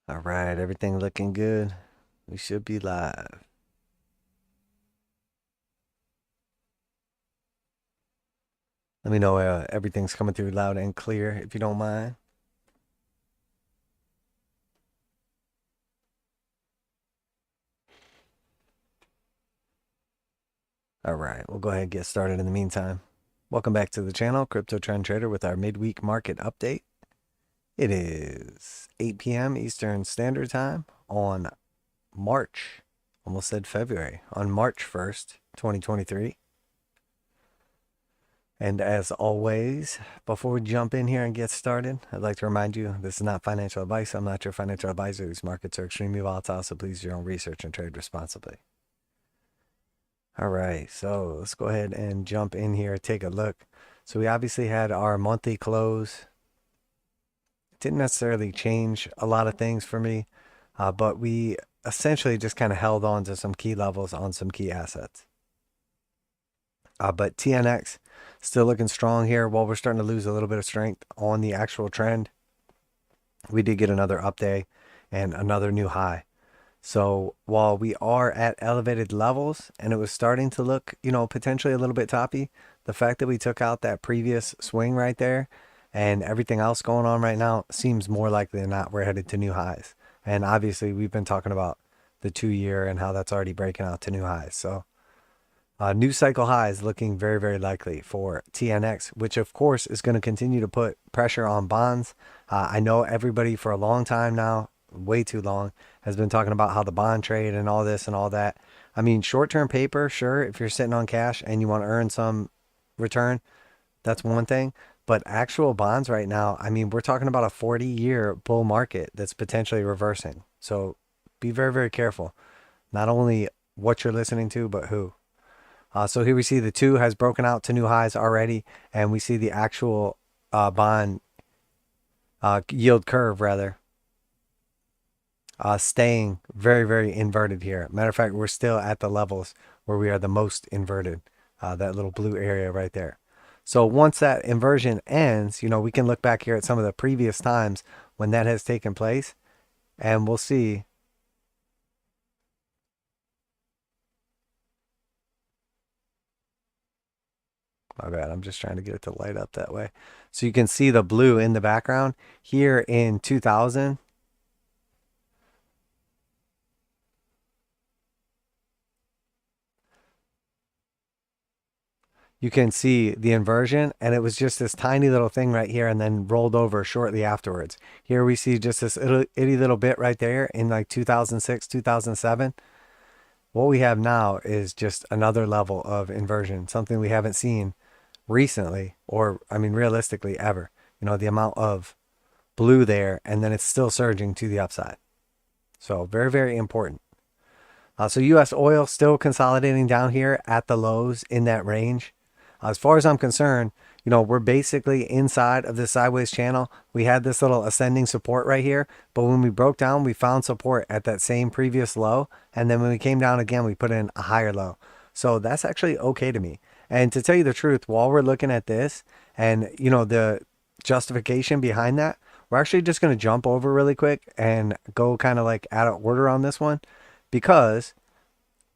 All right, everything looking good. We should be live. Let me know everything's coming through loud and clear if you don't mind. All right, we'll go ahead and get started in the meantime. Welcome back to the channel, Crypto Trend Trader, with our midweek market update. It is 8 p.m. Eastern Standard Time on March, almost said February, on March 1st, 2023. And as always, before we jump in here and get started, I'd like to remind you this is not financial advice. I'm not your financial advisor. These markets are extremely volatile, so please do your own research and trade responsibly. All right, so let's go ahead and jump in here, take a look. So we obviously had our monthly close. It didn't necessarily change a lot of things for me, but we essentially just kind of held on to some key levels on some key assets. But TNX still looking strong here. While we're starting to lose a little bit of strength on the actual trend, we did get another up day and another new high. So while we are at elevated levels and it was starting to look, potentially a little bit toppy, the fact that we took out that previous swing right there and everything else going on right now seems more likely than not we're headed to new highs. And obviously we've been talking about the 2-year and how that's already breaking out to new highs. So new cycle highs looking very, very likely for TNX, which of course is going to continue to put pressure on bonds. I know everybody for a long time now, way too long, has been talking about how the bond trade and all this and all that. I mean, short-term paper, sure, if you're sitting on cash and you want to earn some return, that's one thing. But actual bonds right now, I mean, we're talking about a 40-year bull market that's potentially reversing. So be very, very careful. Not only what you're listening to, but who. So here we see the 2 has broken out to new highs already, and we see the actual bond yield curve, rather, staying very, very inverted here. Matter of fact, we're still at the levels where we are the most inverted, that little blue area right there. So once that inversion ends, we can look back here at some of the previous times when that has taken place, and we'll see. My bad, I'm just trying to get it to light up that way. So you can see the blue in the background here in 2000. You can see the inversion, and it was just this tiny little thing right here and then rolled over shortly afterwards. Here we see just this itty little bit right there in like 2006, 2007. What we have now is just another level of inversion, something we haven't seen recently, or I mean realistically ever. The amount of blue there, and then it's still surging to the upside. So very, very important. So US oil still consolidating down here at the lows in that range. As far as I'm concerned, we're basically inside of this sideways channel. We had this little ascending support right here, but when we broke down, we found support at that same previous low. And then when we came down again, we put in a higher low. So that's actually okay to me. And to tell you the truth, while we're looking at this and, the justification behind that, we're actually just going to jump over really quick and go kind of like out of order on this one, because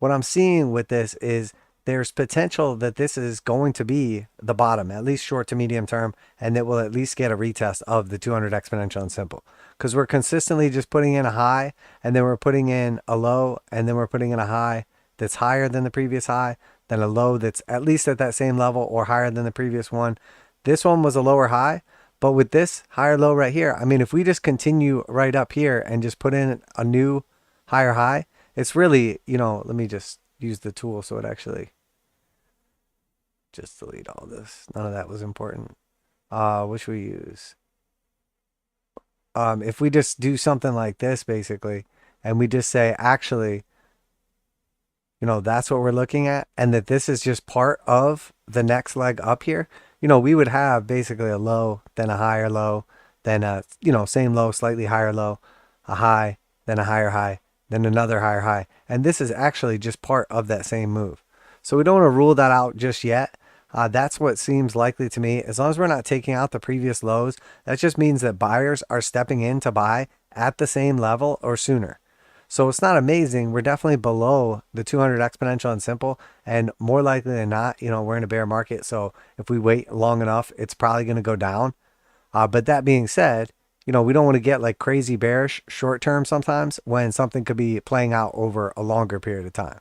what I'm seeing with this is there's potential that this is going to be the bottom, at least short to medium term, and that we'll at least get a retest of the 200 exponential and simple, because we're consistently just putting in a high, and then we're putting in a low, and then we're putting in a high that's higher than the previous high, then a low that's at least at that same level or higher than the previous one. This one was a lower high, but with this higher low right here, I mean, if we just continue right up here and just put in a new higher high, it's really, let me just use the tool so it actually just delete all this. None of that was important. What should we use? If we just do something like this, basically, and we just say, actually, that's what we're looking at, and that this is just part of the next leg up here, we would have basically a low, then a higher low, then a, same low, slightly higher low, a high, then a higher high, then another higher high. And this is actually just part of that same move. So we don't want to rule that out just yet. That's what seems likely to me. As long as we're not taking out the previous lows, that just means that buyers are stepping in to buy at the same level or sooner. So it's not amazing. We're definitely below the 200 exponential and simple, and more likely than not, we're in a bear market. So if we wait long enough, it's probably going to go down. But that being said, we don't want to get like crazy bearish short term sometimes when something could be playing out over a longer period of time.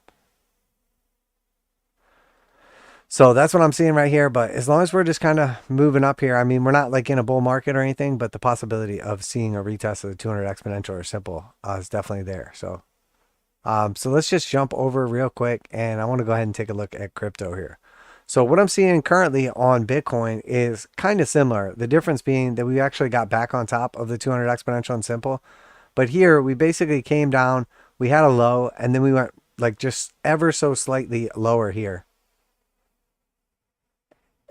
So that's what I'm seeing right here. But as long as we're just kind of moving up here, I mean, we're not like in a bull market or anything, but the possibility of seeing a retest of the 200 exponential or simple is definitely there. So let's just jump over real quick, and I want to go ahead and take a look at crypto here. So what I'm seeing currently on Bitcoin is kind of similar. The difference being that we actually got back on top of the 200 exponential and simple. But here we basically came down, we had a low, and then we went like just ever so slightly lower here.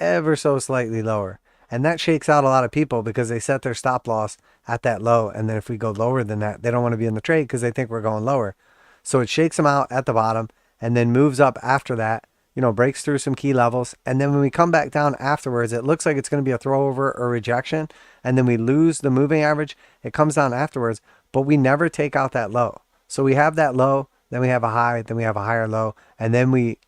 Ever so slightly lower. And that shakes out a lot of people because they set their stop loss at that low. And then if we go lower than that, they don't want to be in the trade because they think we're going lower. So it shakes them out at the bottom and then moves up after that, breaks through some key levels. And then when we come back down afterwards, it looks like it's going to be a throwover or rejection. And then we lose the moving average. It comes down afterwards, but we never take out that low. So we have that low, then we have a high, then we have a higher low. And then we,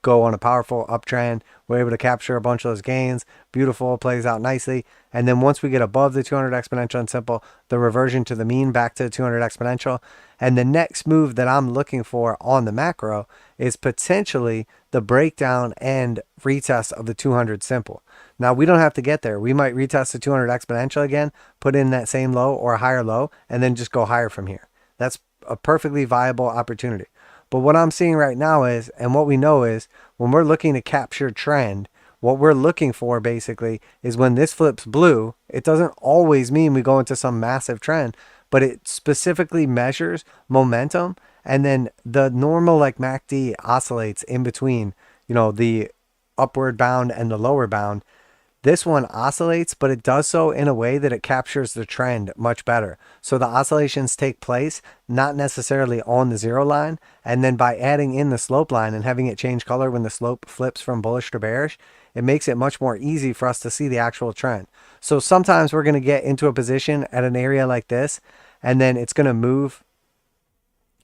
go on a powerful uptrend. We're able to capture a bunch of those gains. Beautiful, plays out nicely. And then once we get above the 200 exponential and simple, the reversion to the mean back to the 200 exponential. And the next move that I'm looking for on the macro is potentially the breakdown and retest of the 200 simple. Now, we don't have to get there. We might retest the 200 exponential again, put in that same low or a higher low, and then just go higher from here. That's a perfectly viable opportunity. But what I'm seeing right now is, and what we know is, when we're looking to capture trend, what we're looking for basically is when this flips blue, it doesn't always mean we go into some massive trend, but it specifically measures momentum. And then the normal like MACD oscillates in between, the upward bound and the lower bound. This one oscillates, but it does so in a way that it captures the trend much better. So the oscillations take place not necessarily on the zero line, and then by adding in the slope line and having it change color when the slope flips from bullish to bearish, it makes it much more easy for us to see the actual trend. So sometimes we're going to get into a position at an area like this, and then it's going to move.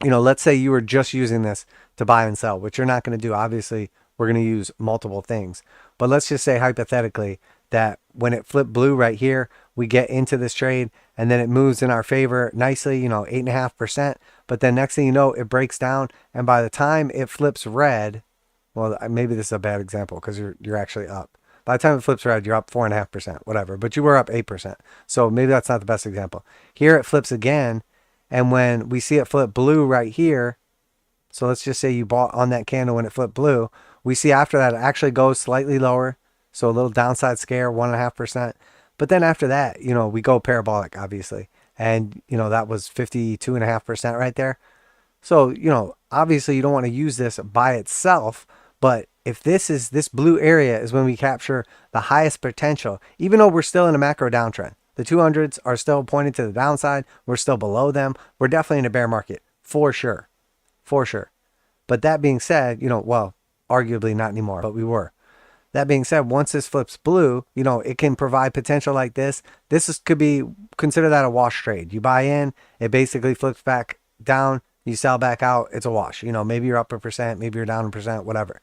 Let's say you were just using this to buy and sell, which you're not going to do. Obviously, we're going to use multiple things. But let's just say hypothetically that when it flipped blue right here, we get into this trade and then it moves in our favor nicely, 8.5%. But then next thing you know, it breaks down. And by the time it flips red, well, maybe this is a bad example because you're actually up. By the time it flips red, you're up 4.5%, whatever. But you were up 8%. So maybe that's not the best example. Here it flips again. And when we see it flip blue right here, so let's just say you bought on that candle when it flipped blue, we see after that it actually goes slightly lower. So a little downside scare, 1.5%. But then after that, we go parabolic, obviously. And, that was 52.5% right there. So, obviously you don't want to use this by itself. But if this blue area is when we capture the highest potential, even though we're still in a macro downtrend, the 200s are still pointing to the downside. We're still below them. We're definitely in a bear market, for sure. For sure. But that being said, well, arguably not anymore, but we were. That being said, once this flips blue, it can provide potential like this. Could be, consider that a wash trade. You buy in, it basically flips back down, you sell back out, it's a wash. Maybe you're up 1%, maybe you're down 1%, whatever.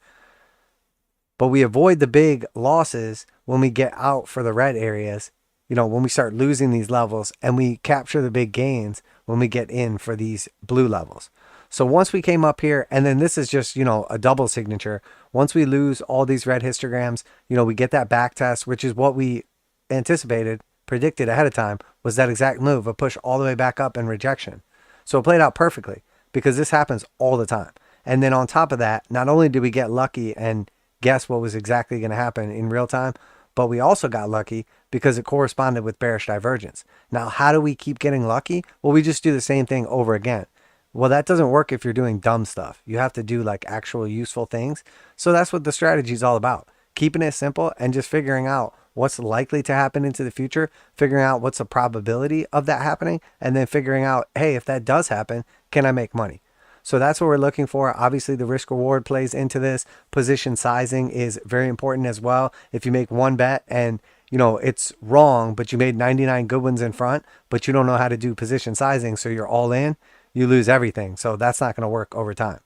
But we avoid the big losses when we get out for the red areas, when we start losing these levels, and we capture the big gains when we get in for these blue levels. So once we came up here, and then this is just, a double signature. Once we lose all these red histograms, we get that back test, which is what we anticipated, predicted ahead of time, was that exact move, a push all the way back up and rejection. So it played out perfectly because this happens all the time. And then on top of that, not only did we get lucky and guess what was exactly going to happen in real time, but we also got lucky because it corresponded with bearish divergence. Now, how do we keep getting lucky? Well, we just do the same thing over again. Well, that doesn't work if you're doing dumb stuff. You have to do like actual useful things. So that's what the strategy is all about. Keeping it simple and just figuring out what's likely to happen into the future, figuring out what's the probability of that happening, and then figuring out, hey, if that does happen, can I make money? So that's what we're looking for. Obviously, the risk reward plays into this. Position sizing is very important as well. If you make one bet and it's wrong, but you made 99 good ones in front, but you don't know how to do position sizing, so you're all in, you lose everything. So that's not going to work over time.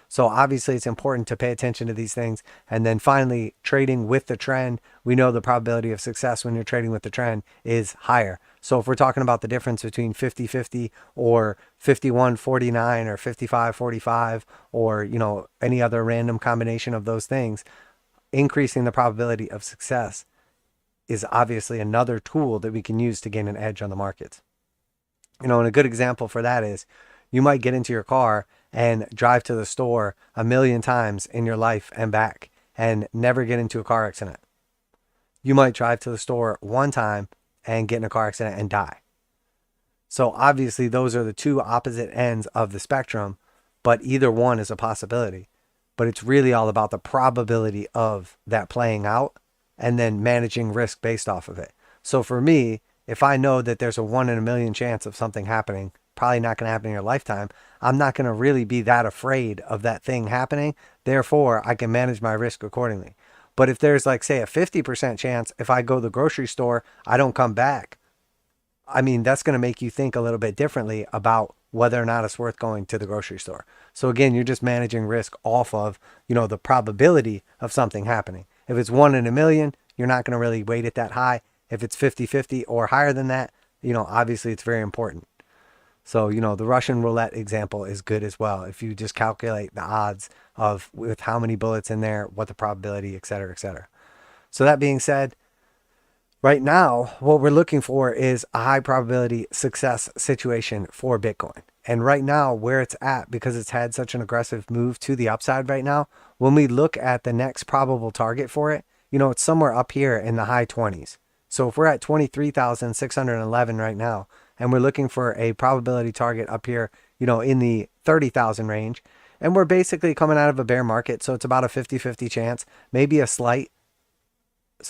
So obviously it's important to pay attention to these things. And then finally, trading with the trend, we know the probability of success when you're trading with the trend is higher. So if we're talking about the difference between 50-50 or 51-49 or 55-45 or, any other random combination of those things, increasing the probability of success is obviously another tool that we can use to gain an edge on the markets. And a good example for that is you might get into your car and drive to the store 1,000,000 times in your life and back and never get into a car accident. You might drive to the store one time and get in a car accident and die. So obviously those are the two opposite ends of the spectrum, but either one is a possibility. But it's really all about the probability of that playing out and then managing risk based off of it. So for me, if I know that there's a 1 in a million chance of something happening, probably not going to happen in your lifetime, I'm not going to really be that afraid of that thing happening. Therefore, I can manage my risk accordingly. But if there's like, say, a 50% chance, if I go to the grocery store, I don't come back, I mean, that's going to make you think a little bit differently about whether or not it's worth going to the grocery store. So again, you're just managing risk off of, the probability of something happening. If it's 1 in a million, you're not going to really weight it that high. If it's 50-50 or higher than that, obviously it's very important. So, the Russian roulette example is good as well. If you just calculate the odds of with how many bullets in there, what the probability, et cetera, et cetera. So that being said, right now, what we're looking for is a high probability success situation for Bitcoin. And right now, where it's at, because it's had such an aggressive move to the upside right now, when we look at the next probable target for it, it's somewhere up here in the high 20s. So if we're at 23,611 right now, and we're looking for a probability target up here, in the 30,000 range, and we're basically coming out of a bear market, so it's about a 50-50 chance. Maybe a slight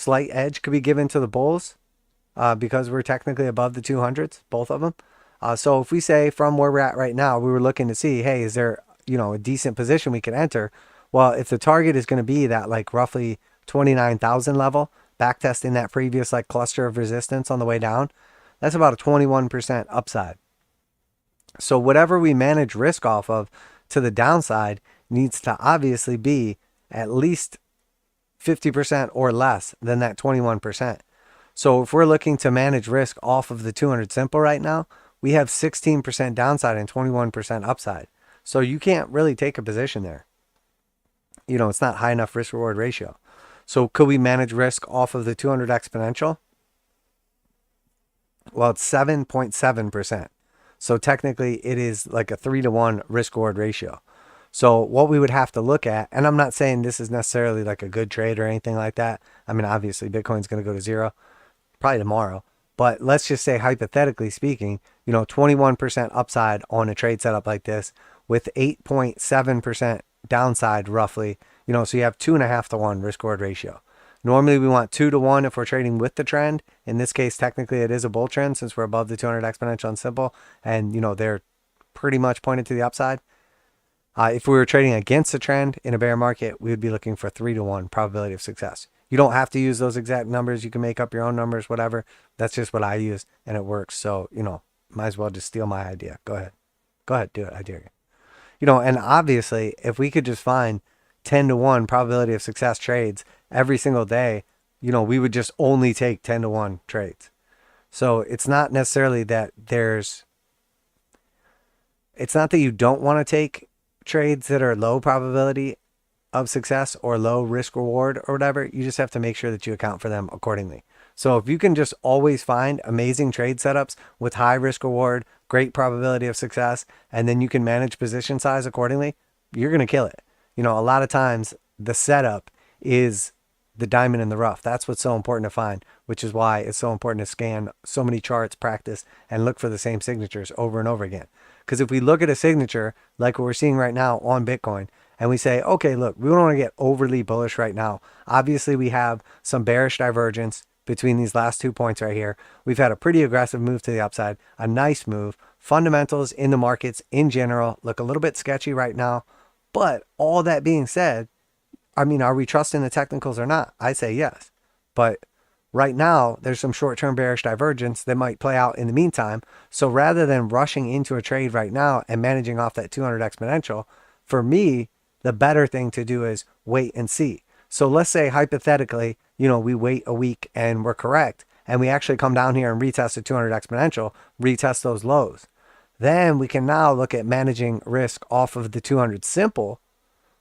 edge could be given to the bulls because we're technically above the 200s, both of them. So if we say from where we're at right now, we were looking to see, hey, is there, a decent position we can enter? Well, if the target is going to be that like roughly 29,000 level, backtesting that previous like cluster of resistance on the way down, that's about a 21% upside. So whatever we manage risk off of to the downside needs to obviously be at least 50% or less than that 21%. So if we're looking to manage risk off of the 200 simple right now, we have 16% downside and 21% upside. So you can't really take a position there. It's not high enough risk reward ratio. So could we manage risk off of the 200 exponential? Well, it's 7.7%. So technically it is like a 3-to-1 risk reward ratio. So what we would have to look at, and I'm not saying this is necessarily like a good trade or anything like that. I mean, obviously Bitcoin's going to go to zero probably tomorrow, but let's just say hypothetically speaking, 21% upside on a trade setup like this with 8.7% downside roughly, so you have 2.5-to-1 risk reward ratio. Normally we want 2-to-1 if we're trading with the trend. In this case, technically it is a bull trend since we're above the 200 exponential and simple, and they're pretty much pointed to the upside. If we were trading against the trend in a bear market, we would be looking for 3-to-1 probability of success. You don't have to use those exact numbers. You can make up your own numbers, whatever. That's just what I use, and it works. So, might as well just steal my idea. Go ahead. Go ahead, do it. I dare you. And obviously, if we could just find 10-to-1 probability of success trades every single day, we would just only take 10-to-1 trades. So it's not necessarily that it's not that you don't want to take trades that are low probability of success or low risk reward or whatever. You just have to make sure that you account for them accordingly. So if you can just always find amazing trade setups with high risk reward, great probability of success, and then you can manage position size accordingly, you're going to kill it. A lot of times the setup is the diamond in the rough. That's what's so important to find, which is why it's so important to scan so many charts, practice, and look for the same signatures over and over again. Because if we look at a signature like what we're seeing right now on Bitcoin, and we say, okay, look, we don't want to get overly bullish right now. Obviously, we have some bearish divergence between these last 2 points right here. We've had a pretty aggressive move to the upside, a nice move. Fundamentals in the markets in general look a little bit sketchy right now. But all that being said, I mean, are we trusting the technicals or not? I say yes. But right now there's some short-term bearish divergence that might play out in the meantime. So rather than rushing into a trade right now and managing off that 200 exponential, for me, the better thing to do is wait and see. So let's say hypothetically, we wait a week and we're correct, and we actually come down here and retest the 200 exponential, retest those lows. Then we can now look at managing risk off of the 200 simple,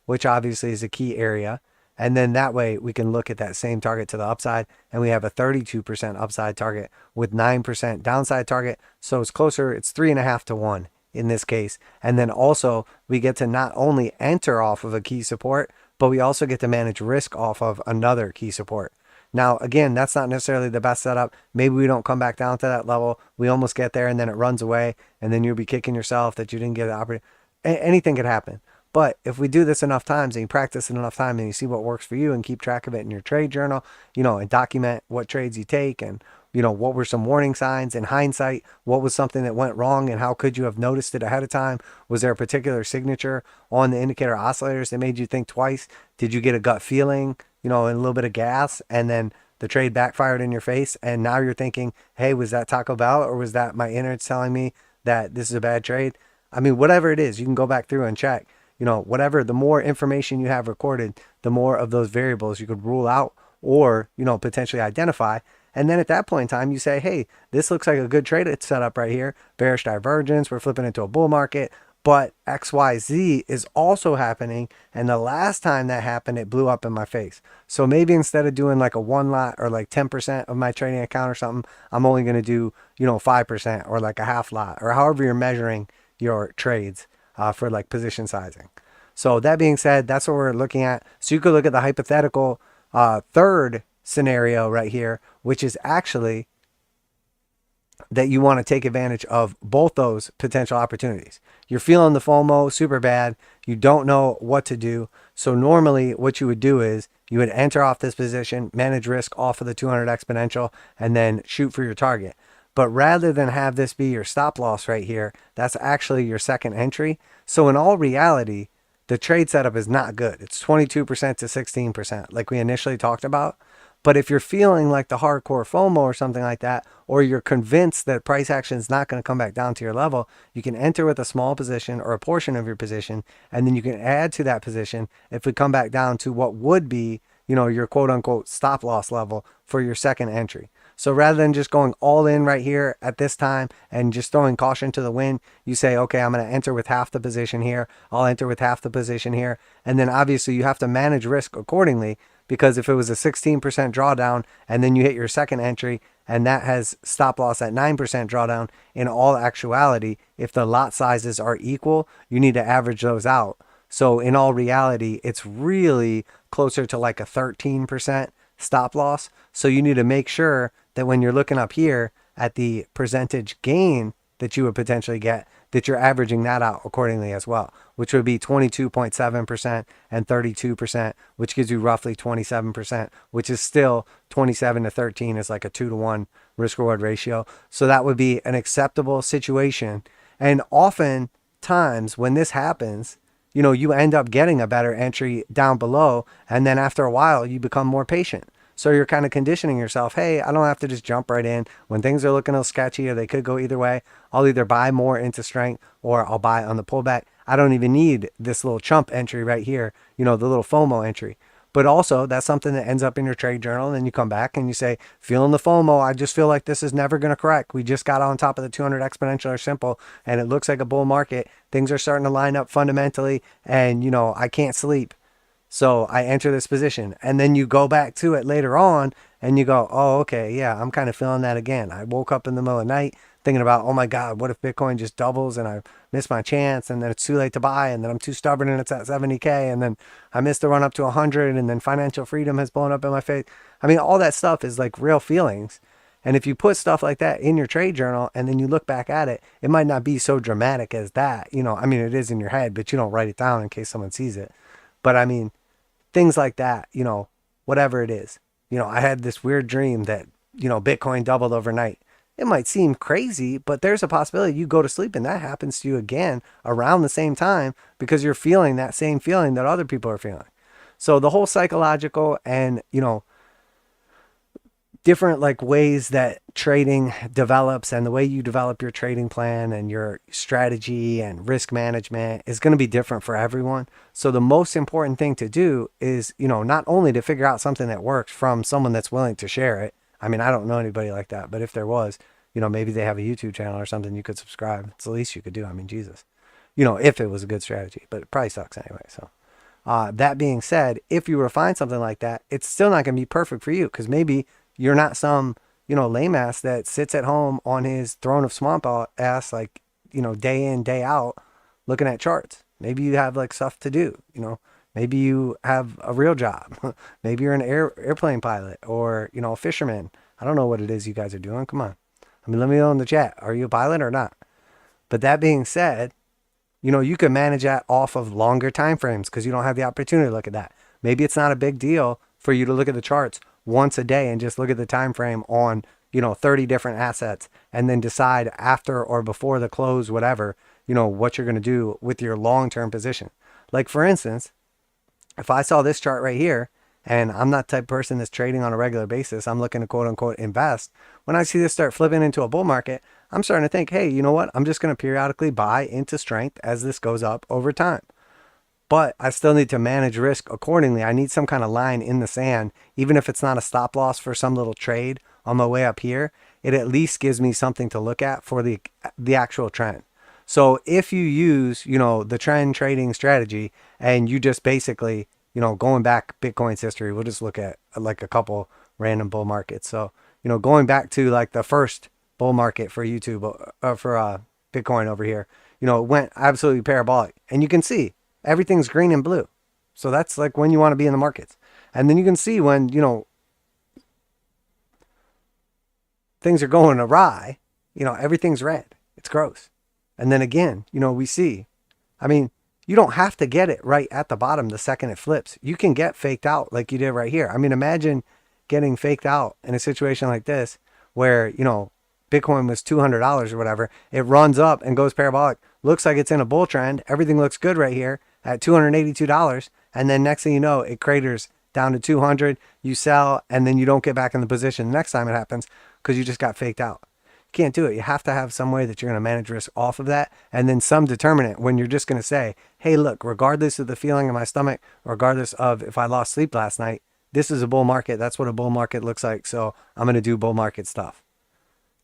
which obviously is a key area. And then that way we can look at that same target to the upside, and we have a 32% upside target with 9% downside target. So it's closer, it's 3.5 to 1 in this case. And then also we get to not only enter off of a key support, but we also get to manage risk off of another key support. Now, again, that's not necessarily the best setup. Maybe we don't come back down to that level. We almost get there and then it runs away, and then you'll be kicking yourself that you didn't get an opportunity. Anything could happen. But if we do this enough times and you practice it enough time and you see what works for you and keep track of it in your trade journal, and document what trades you take, and what were some warning signs in hindsight, what was something that went wrong and how could you have noticed it ahead of time? Was there a particular signature on the indicator oscillators that made you think twice? Did you get a gut feeling, and a little bit of gas, and then the trade backfired in your face, and now you're thinking, hey, was that Taco Bell, or was that my innards telling me that this is a bad trade? I mean, whatever it is, you can go back through and check. Whatever, the more information you have recorded, the more of those variables you could rule out or, potentially identify. And then at that point in time, you say, hey, this looks like a good trade setup right here. Bearish divergence, we're flipping into a bull market, but XYZ is also happening. And the last time that happened, it blew up in my face. So maybe instead of doing like a one lot or like 10% of my trading account or something, I'm only going to do, 5% or like a half lot, or however you're measuring your trades. For like position sizing. So that being said, that's what we're looking at. So you could look at the hypothetical third scenario right here, which is actually that you want to take advantage of both those potential opportunities. You're feeling the FOMO super bad. You don't know what to do. So normally what you would do is you would enter off this position, manage risk off of the 200 exponential, and then shoot for your target. But rather than have this be your stop loss right here, that's actually your second entry. So in all reality, the trade setup is not good. It's 22% to 16%, like we initially talked about. But if you're feeling like the hardcore FOMO or something like that, or you're convinced that price action is not going to come back down to your level, you can enter with a small position or a portion of your position, and then you can add to that position if we come back down to what would be, your quote unquote stop loss level for your second entry. So rather than just going all in right here at this time and just throwing caution to the wind, you say, okay, I'm going to enter with half the position here. I'll enter with half the position here. And then obviously you have to manage risk accordingly, because if it was a 16% drawdown and then you hit your second entry and that has stop loss at 9% drawdown, in all actuality, if the lot sizes are equal, you need to average those out. So in all reality, it's really closer to like a 13% stop loss. So you need to make sure that when you're looking up here at the percentage gain that you would potentially get, that you're averaging that out accordingly as well, which would be 22.7% and 32%, which gives you roughly 27%, which is still 27 to 13 is like a 2 to 1 risk reward ratio. So that would be an acceptable situation. And often times when this happens, you end up getting a better entry down below. And then after a while, you become more patient. So you're kind of conditioning yourself. Hey, I don't have to just jump right in when things are looking a little sketchy, or they could go either way. I'll either buy more into strength or I'll buy on the pullback. I don't even need this little chump entry right here, the little FOMO entry. But also that's something that ends up in your trade journal. And then you come back and you say, feeling the FOMO, I just feel like this is never going to correct. We just got on top of the 200 exponential or simple, and it looks like a bull market. Things are starting to line up fundamentally, and I can't sleep. So I enter this position, and then you go back to it later on and you go, oh, okay, yeah, I'm kind of feeling that again. I woke up in the middle of the night thinking about, oh my God, what if Bitcoin just doubles and I miss my chance, and then it's too late to buy, and then I'm too stubborn and it's at 70K, and then I missed the run up to 100, and then financial freedom has blown up in my face. I mean, all that stuff is like real feelings. And if you put stuff like that in your trade journal and then you look back at it, it might not be so dramatic as that. I mean, it is in your head, but you don't write it down in case someone sees it. But I mean, things like that, whatever it is. I had this weird dream that, Bitcoin doubled overnight. It might seem crazy, but there's a possibility you go to sleep and that happens to you again around the same time, because you're feeling that same feeling that other people are feeling. So the whole psychological and, different like ways that trading develops, and the way you develop your trading plan and your strategy and risk management is going to be different for everyone. So the most important thing to do is, not only to figure out something that works from someone that's willing to share it. I mean, I don't know anybody like that, but if there was, maybe they have a YouTube channel or something you could subscribe. It's the least you could do. I mean, Jesus, if it was a good strategy, but it probably sucks anyway. So that being said, if you were to find something like that, it's still not going to be perfect for you, because maybe you're not some, lame ass that sits at home on his throne of swamp ass, like, day in, day out, looking at charts. Maybe you have like stuff to do, maybe you have a real job. Maybe you're an airplane pilot, or, a fisherman. I don't know what it is you guys are doing. Come on. I mean, let me know in the chat. Are you a pilot or not? But that being said, you can manage that off of longer time frames, because you don't have the opportunity to look at that. Maybe it's not a big deal for you to look at the charts once a day and just look at the time frame on 30 different assets, and then decide after or before the close, whatever, what you're going to do with your long-term position. Like, for instance, if I saw this chart right here, and I'm not the type of person that's trading on a regular basis, I'm looking to quote unquote invest. When I see this start flipping into a bull market, I'm starting to think, hey, you know what? I'm just going to periodically buy into strength as this goes up over time. But I still need to manage risk accordingly. I need some kind of line in the sand, even if it's not a stop loss for some little trade on my way up here. It at least gives me something to look at for the actual trend. So if you use, the trend trading strategy, and you just basically, going back Bitcoin's history, we'll just look at like a couple random bull markets. So, going back to like the first bull market for YouTube, for Bitcoin over here, it went absolutely parabolic, and you can see everything's green and blue. So that's like when you want to be in the markets. And then you can see when, things are going awry, everything's red. It's gross. And then again, we see, I mean, you don't have to get it right at the bottom the second it flips. You can get faked out like you did right here. I mean, imagine getting faked out in a situation like this where, Bitcoin was $200 or whatever. It runs up and goes parabolic. Looks like it's in a bull trend. Everything looks good right here at $282. And then next thing you know, it craters down to 200. You sell, and then you don't get back in the position the next time it happens, because you just got faked out. You can't do it. You have to have some way that you're going to manage risk off of that. And then some determinant when you're just going to say, hey, look, regardless of the feeling in my stomach, regardless of if I lost sleep last night, this is a bull market. That's what a bull market looks like. So I'm going to do bull market stuff.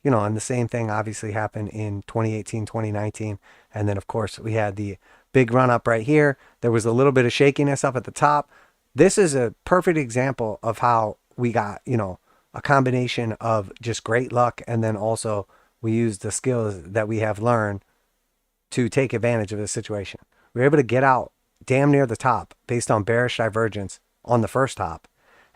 And the same thing obviously happened in 2018, 2019. And then, of course, we had the big run up right here. There was a little bit of shakiness up at the top. This is a perfect example of how we got, a combination of just great luck, and then also we used the skills that we have learned to take advantage of this situation. We were able to get out damn near the top based on bearish divergence on the first top.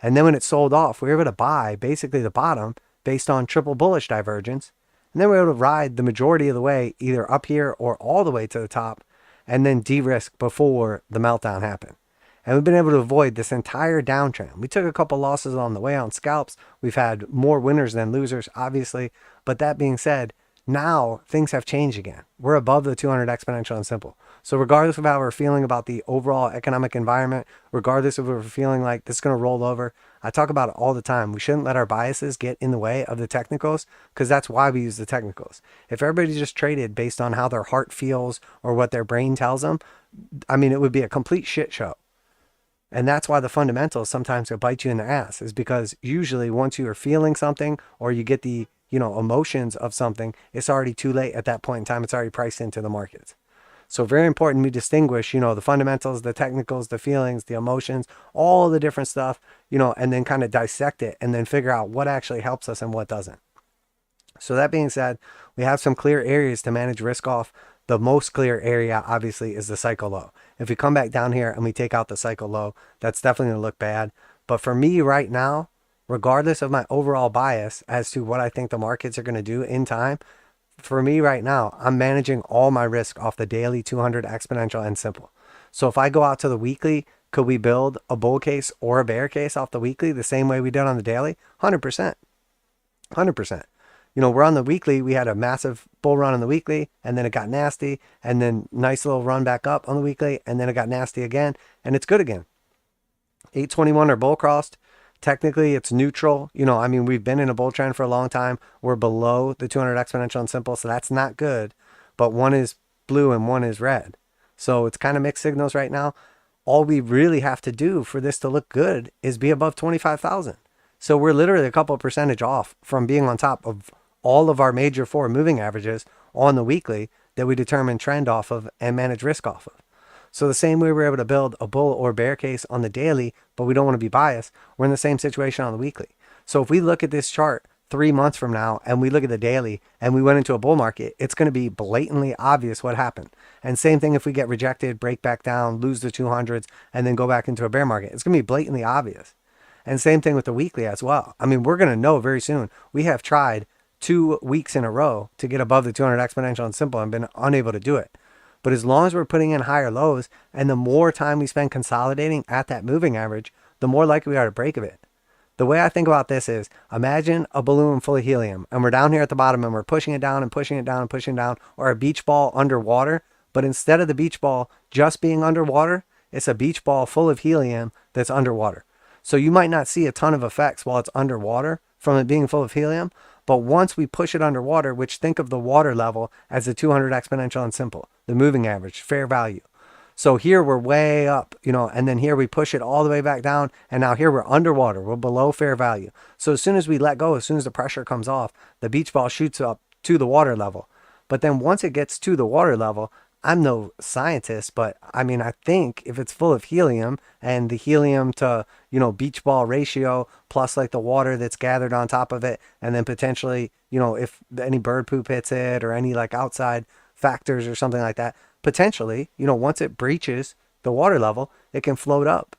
And then when it sold off, we were able to buy basically the bottom based on triple bullish divergence. And then we were able to ride the majority of the way either up here or all the way to the top, and then de-risk before the meltdown happened. And we've been able to avoid this entire downtrend. We took a couple losses on the way on scalps. We've had more winners than losers, obviously. But that being said, now things have changed again. We're above the 200 exponential and simple. So regardless of how we're feeling about the overall economic environment, regardless of if we're feeling like this is going to roll over, I talk about it all the time. We shouldn't let our biases get in the way of the technicals, because that's why we use the technicals. If everybody just traded based on how their heart feels or what their brain tells them, I mean, it would be a complete shit show. And that's why the fundamentals sometimes will bite you in the ass, is because usually once you are feeling something or you get the, emotions of something, it's already too late at that point in time. It's already priced into the markets. So very important we distinguish, the fundamentals, the technicals, the feelings, the emotions, all the different stuff, and then kind of dissect it and then figure out what actually helps us and what doesn't. So that being said, we have some clear areas to manage risk off. The most clear area, obviously, is the cycle low. If we come back down here and we take out the cycle low, that's definitely going to look bad. But for me right now, regardless of my overall bias as to what I think the markets are going to do in time, for me right now, I'm managing all my risk off the daily 200 exponential and simple. So if I go out to the weekly, could we build a bull case or a bear case off the weekly the same way we did on the daily? 100%. 100%. We're on the weekly. We had a massive bull run on the weekly, and then it got nasty, and then nice little run back up on the weekly, and then it got nasty again, and it's good again. 821 or bull crossed. Technically, it's neutral. You know, I mean, we've been in a bull trend for a long time. We're below the 200 exponential and simple, so that's not good. But one is blue and one is red. So it's kind of mixed signals right now. All we really have to do for this to look good is be above 25,000. So we're literally a couple of percentage off from being on top of all of our major 4 moving averages on the weekly that we determine trend off of and manage risk off of. So the same way we're able to build a bull or bear case on the daily, but we don't want to be biased, we're in the same situation on the weekly. So if we look at this chart 3 months from now and we look at the daily and we went into a bull market, it's going to be blatantly obvious what happened. And same thing if we get rejected, break back down, lose the 200s, and then go back into a bear market. It's going to be blatantly obvious. And same thing with the weekly as well. I mean, we're going to know very soon. We have tried 2 weeks in a row to get above the 200 exponential and simple and been unable to do it. But as long as we're putting in higher lows and the more time we spend consolidating at that moving average, the more likely we are to break of it. The way I think about this is, imagine a balloon full of helium and we're down here at the bottom and we're pushing it down and pushing it down and pushing it down, or a beach ball underwater. But instead of the beach ball just being underwater, it's a beach ball full of helium that's underwater. So you might not see a ton of effects while it's underwater from it being full of helium. But once we push it underwater, which think of the water level as the 200 exponential and simple, the moving average, fair value. So here we're way up, you know, and then here we push it all the way back down. And now here we're underwater, we're below fair value. So as soon as we let go, as soon as the pressure comes off, the beach ball shoots up to the water level. But then once it gets to the water level, I'm no scientist, but I mean, I think if it's full of helium and the helium to, you know, beach ball ratio plus like the water that's gathered on top of it, and then potentially, you know, if any bird poop hits it or any like outside factors or something like that, potentially, you know, once it breaches the water level, it can float up.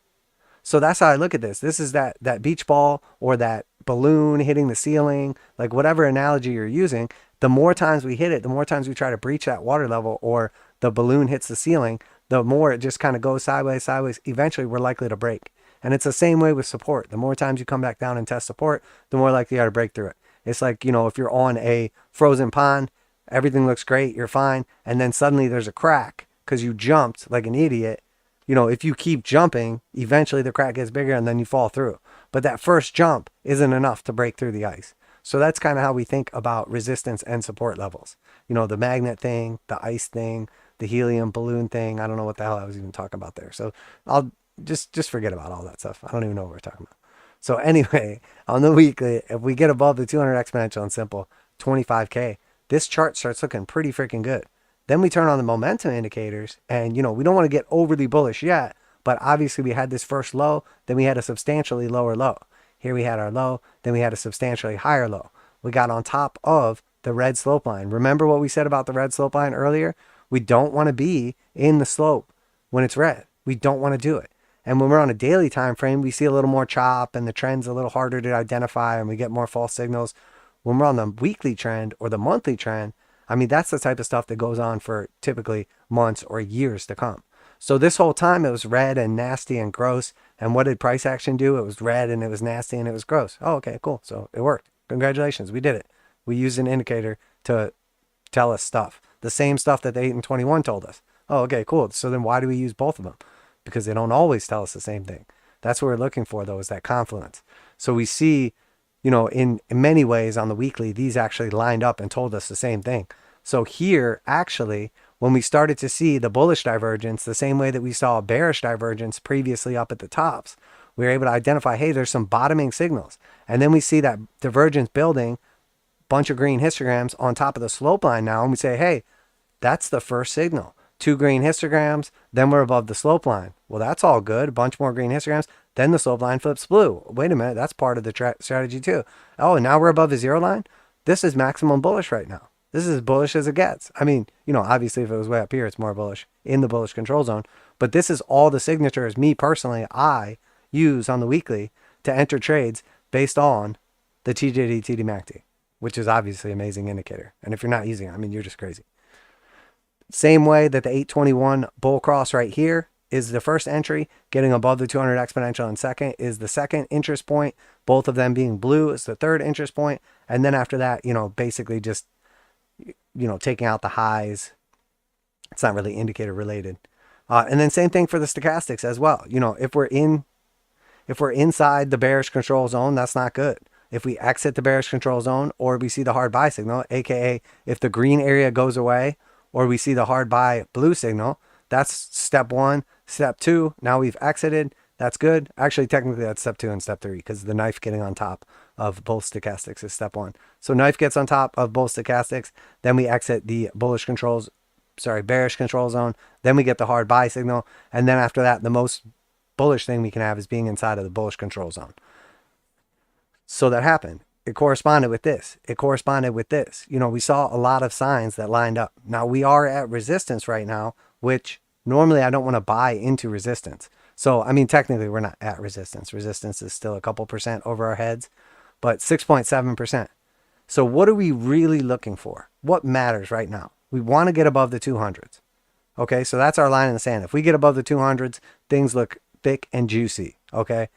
So that's how I look at this. This is that beach ball or that balloon hitting the ceiling, like whatever analogy you're using. The more times we hit it, the more times we try to breach that water level or the balloon hits the ceiling, the more it just kind of goes sideways, sideways. Eventually, we're likely to break. And it's the same way with support. The more times you come back down and test support, the more likely you are to break through it. It's like, you know, if you're on a frozen pond, everything looks great, you're fine. And then suddenly there's a crack because you jumped like an idiot. You know, if you keep jumping, eventually the crack gets bigger and then you fall through. But that first jump isn't enough to break through the ice. So that's kind of how we think about resistance and support levels. You know, the magnet thing, the ice thing, the helium balloon thing. I don't know what the hell I was even talking about there. So I'll just forget about all that stuff. I don't even know what we're talking about. So anyway, on the weekly, if we get above the 200 exponential and simple, 25K, this chart starts looking pretty freaking good. Then we turn on the momentum indicators and, you know, we don't want to get overly bullish yet, but obviously we had this first low, then we had a substantially lower low. Here we had our low, then we had a substantially higher low. We got on top of the red slope line. Remember what we said about the red slope line earlier? We don't want to be in the slope when it's red. We don't want to do it. And when we're on a daily time frame, we see a little more chop and the trend's a little harder to identify and we get more false signals. When we're on the weekly trend or the monthly trend, I mean, that's the type of stuff that goes on for typically months or years to come. So this whole time it was red and nasty and gross. And what did price action do? It was red and it was nasty and it was gross. Oh, okay, cool. So it worked. Congratulations. We did it. We used an indicator to tell us stuff. The same stuff that the 8 and 21 told us. Oh, okay, cool. So then why do we use both of them? Because they don't always tell us the same thing. That's what we're looking for, though, is that confluence. So we see, you know, in many ways on the weekly, these actually lined up and told us the same thing. So here, actually, when we started to see the bullish divergence, the same way that we saw a bearish divergence previously up at the tops, we were able to identify, hey, there's some bottoming signals. And then we see that divergence building, bunch of green histograms on top of the slope line now, and we say, hey, that's the first signal. 2 green histograms, then we're above the slope line. Well, that's all good. A bunch more green histograms, then the slope line flips blue. Wait a minute, that's part of the strategy too. Oh, and now we're above the zero line? This is maximum bullish right now. This is as bullish as it gets. I mean, you know, obviously if it was way up here, it's more bullish in the bullish control zone. But this is all the signatures, me personally, I use on the weekly to enter trades based on the TJD TDMACD, which is obviously an amazing indicator. And if you're not using it, I mean, you're just crazy. Same way that the 821 bull cross right here is the first entry, getting above the 200 exponential in second is the second interest point. Both of them being blue is the third interest point. And then after that, you know, basically just, you know, taking out the highs. It's not really indicator related. And then same thing for the stochastics as well. You know, if we're in If we're inside the bearish control zone, that's not good. If we exit the bearish control zone, or we see the hard buy signal, aka if the green area goes away, or we see the hard buy blue signal, that's step 1. Step 2, now we've exited. That's good. Actually, technically that's step 2 and step 3, because the knife getting on top of both stochastics is step 1. So knife gets on top of both stochastics, then we exit the bearish control zone, then we get the hard buy signal, and then after that, the most bullish thing we can have is being inside of the bullish control zone. So that happened. It corresponded with this. It corresponded with this. You know, we saw a lot of signs that lined up. Now we are at resistance right now, which normally I don't want to buy into resistance. So, I mean, technically we're not at resistance. Resistance is still a couple percent over our heads, but 6.7%. So what are we really looking for? What matters right now? We want to get above the 200s. Okay, so that's our line in the sand. If we get above the 200s, things look thick and juicy, okay?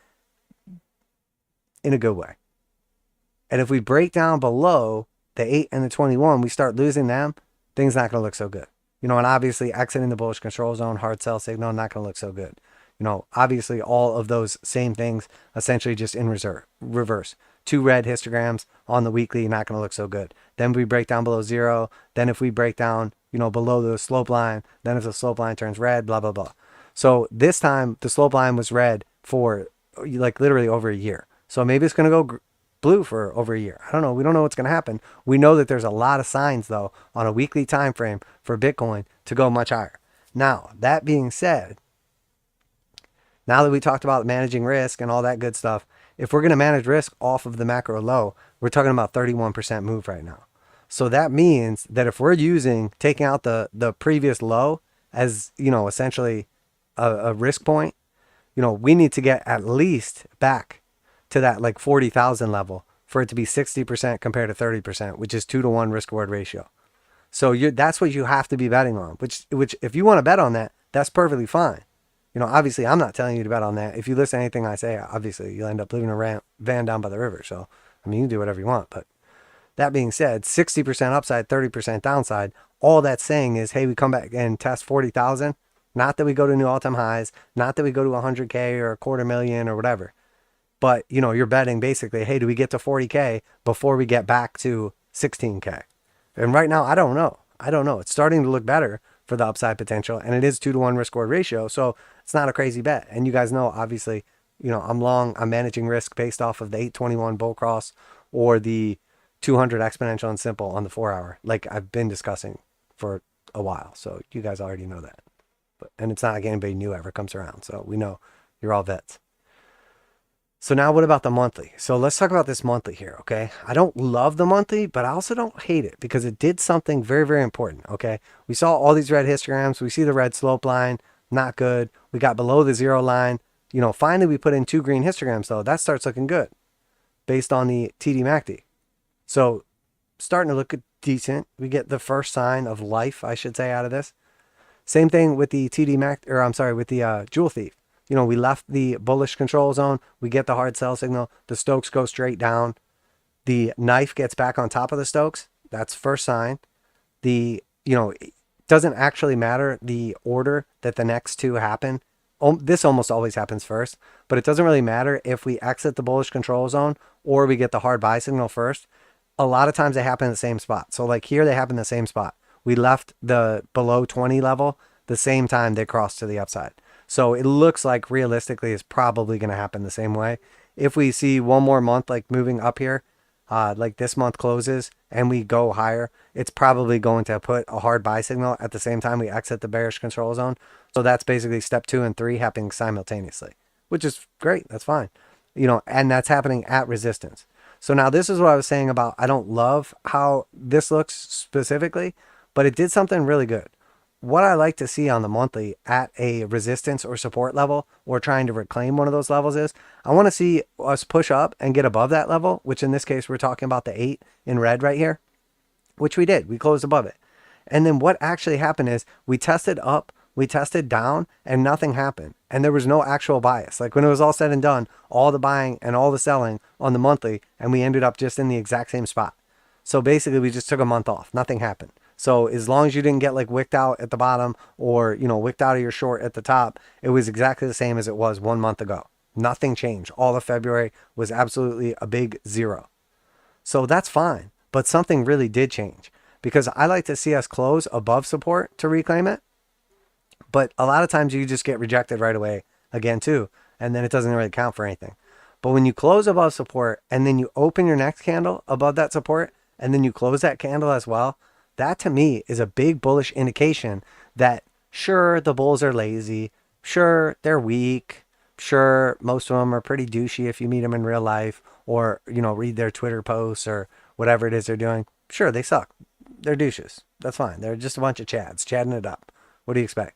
In a good way. And if we break down below the 8 and the 21, we start losing them, things not going to look so good. You know, and obviously exiting the bullish control zone, hard sell signal, not going to look so good. You know, obviously all of those same things essentially just in reverse. 2 red histograms on the weekly, not going to look so good. Then we break down below 0. Then if we break down, you know, below the slope line, then if the slope line turns red, blah, blah, blah. So this time the slope line was red for like literally over a year. So maybe it's going to go blue for over a year. I don't know. We don't know what's going to happen. We know that there's a lot of signs though on a weekly time frame for Bitcoin to go much higher. Now, that being said, now that we talked about managing risk and all that good stuff, if we're going to manage risk off of the macro low, we're talking about 31% move right now. So that means that if we're taking out the previous low as, you know, essentially a risk point, you know, we need to get at least back to that like 40,000 level for it to be 60% compared to 30%, which is 2-to-1 risk reward ratio. So that's what you have to be betting on, which if you want to bet on that, that's perfectly fine. You know, obviously I'm not telling you to bet on that. If you listen to anything I say, obviously you'll end up living in a van down by the river. So, I mean, you can do whatever you want. But that being said, 60% upside, 30% downside, all that's saying is, hey, we come back and test 40,000. Not that we go to new all-time highs, not that we go to 100K or $250,000 or whatever. But, you know, you're betting basically, hey, do we get to 40K before we get back to 16K? And right now, I don't know. It's starting to look better for the upside potential, and it is 2-to-1 risk reward ratio. So it's not a crazy bet. And you guys know, obviously, you know, I'm managing risk based off of the 821 bull cross or the 200 exponential and simple on the 4-hour, like I've been discussing for a while. So you guys already know that. And it's not like anybody new ever comes around. So we know you're all vets. So now what about the monthly? So let's talk about this monthly here, okay? I don't love the monthly, but I also don't hate it because it did something very, very important, okay? We saw all these red histograms. We see the red slope line, not good. We got below the 0 line. You know, finally we put in 2 green histograms though. That starts looking good based on the TDMACD. So starting to look decent. We get the first sign of life, I should say, out of this. Same thing with the with the Jewel Thief. You know, we left the bullish control zone. We get the hard sell signal. The Stokes go straight down. The knife gets back on top of the Stokes. That's first sign. You know, it doesn't actually matter the order that the next 2 happen. This almost always happens first, but it doesn't really matter if we exit the bullish control zone or we get the hard buy signal first. A lot of times they happen in the same spot. So like here, they happen in the same spot. We left the below 20 level the same time they crossed to the upside. So it looks like realistically it's probably going to happen the same way. If we see one more month like moving up here, like this month closes and we go higher, it's probably going to put a hard buy signal at the same time we exit the bearish control zone. So that's basically step 2 and 3 happening simultaneously, which is great. That's fine. You know, and that's happening at resistance. So now this is what I was saying about I don't love how this looks specifically, but it did something really good. What I like to see on the monthly at a resistance or support level or trying to reclaim one of those levels is I want to see us push up and get above that level, which in this case, we're talking about the 8 in red right here, which we did. We closed above it. And then what actually happened is we tested up, we tested down, and nothing happened. And there was no actual bias. Like when it was all said and done, all the buying and all the selling on the monthly, and we ended up just in the exact same spot. So basically we just took a month off. Nothing happened. So as long as you didn't get like wicked out at the bottom or, you know, wicked out of your short at the top, it was exactly the same as it was 1 month ago. Nothing changed. All of February was absolutely a big zero. So that's fine. But something really did change, because I like to see us close above support to reclaim it. But a lot of times you just get rejected right away again too. And then it doesn't really count for anything. But when you close above support and then you open your next candle above that support and then you close that candle as well, that to me is a big bullish indication that sure, the bulls are lazy. Sure, they're weak. Sure, most of them are pretty douchey if you meet them in real life, or, you know, read their Twitter posts or whatever it is they're doing. Sure, they suck. They're douches. That's fine. They're just a bunch of chads chatting it up. What do you expect?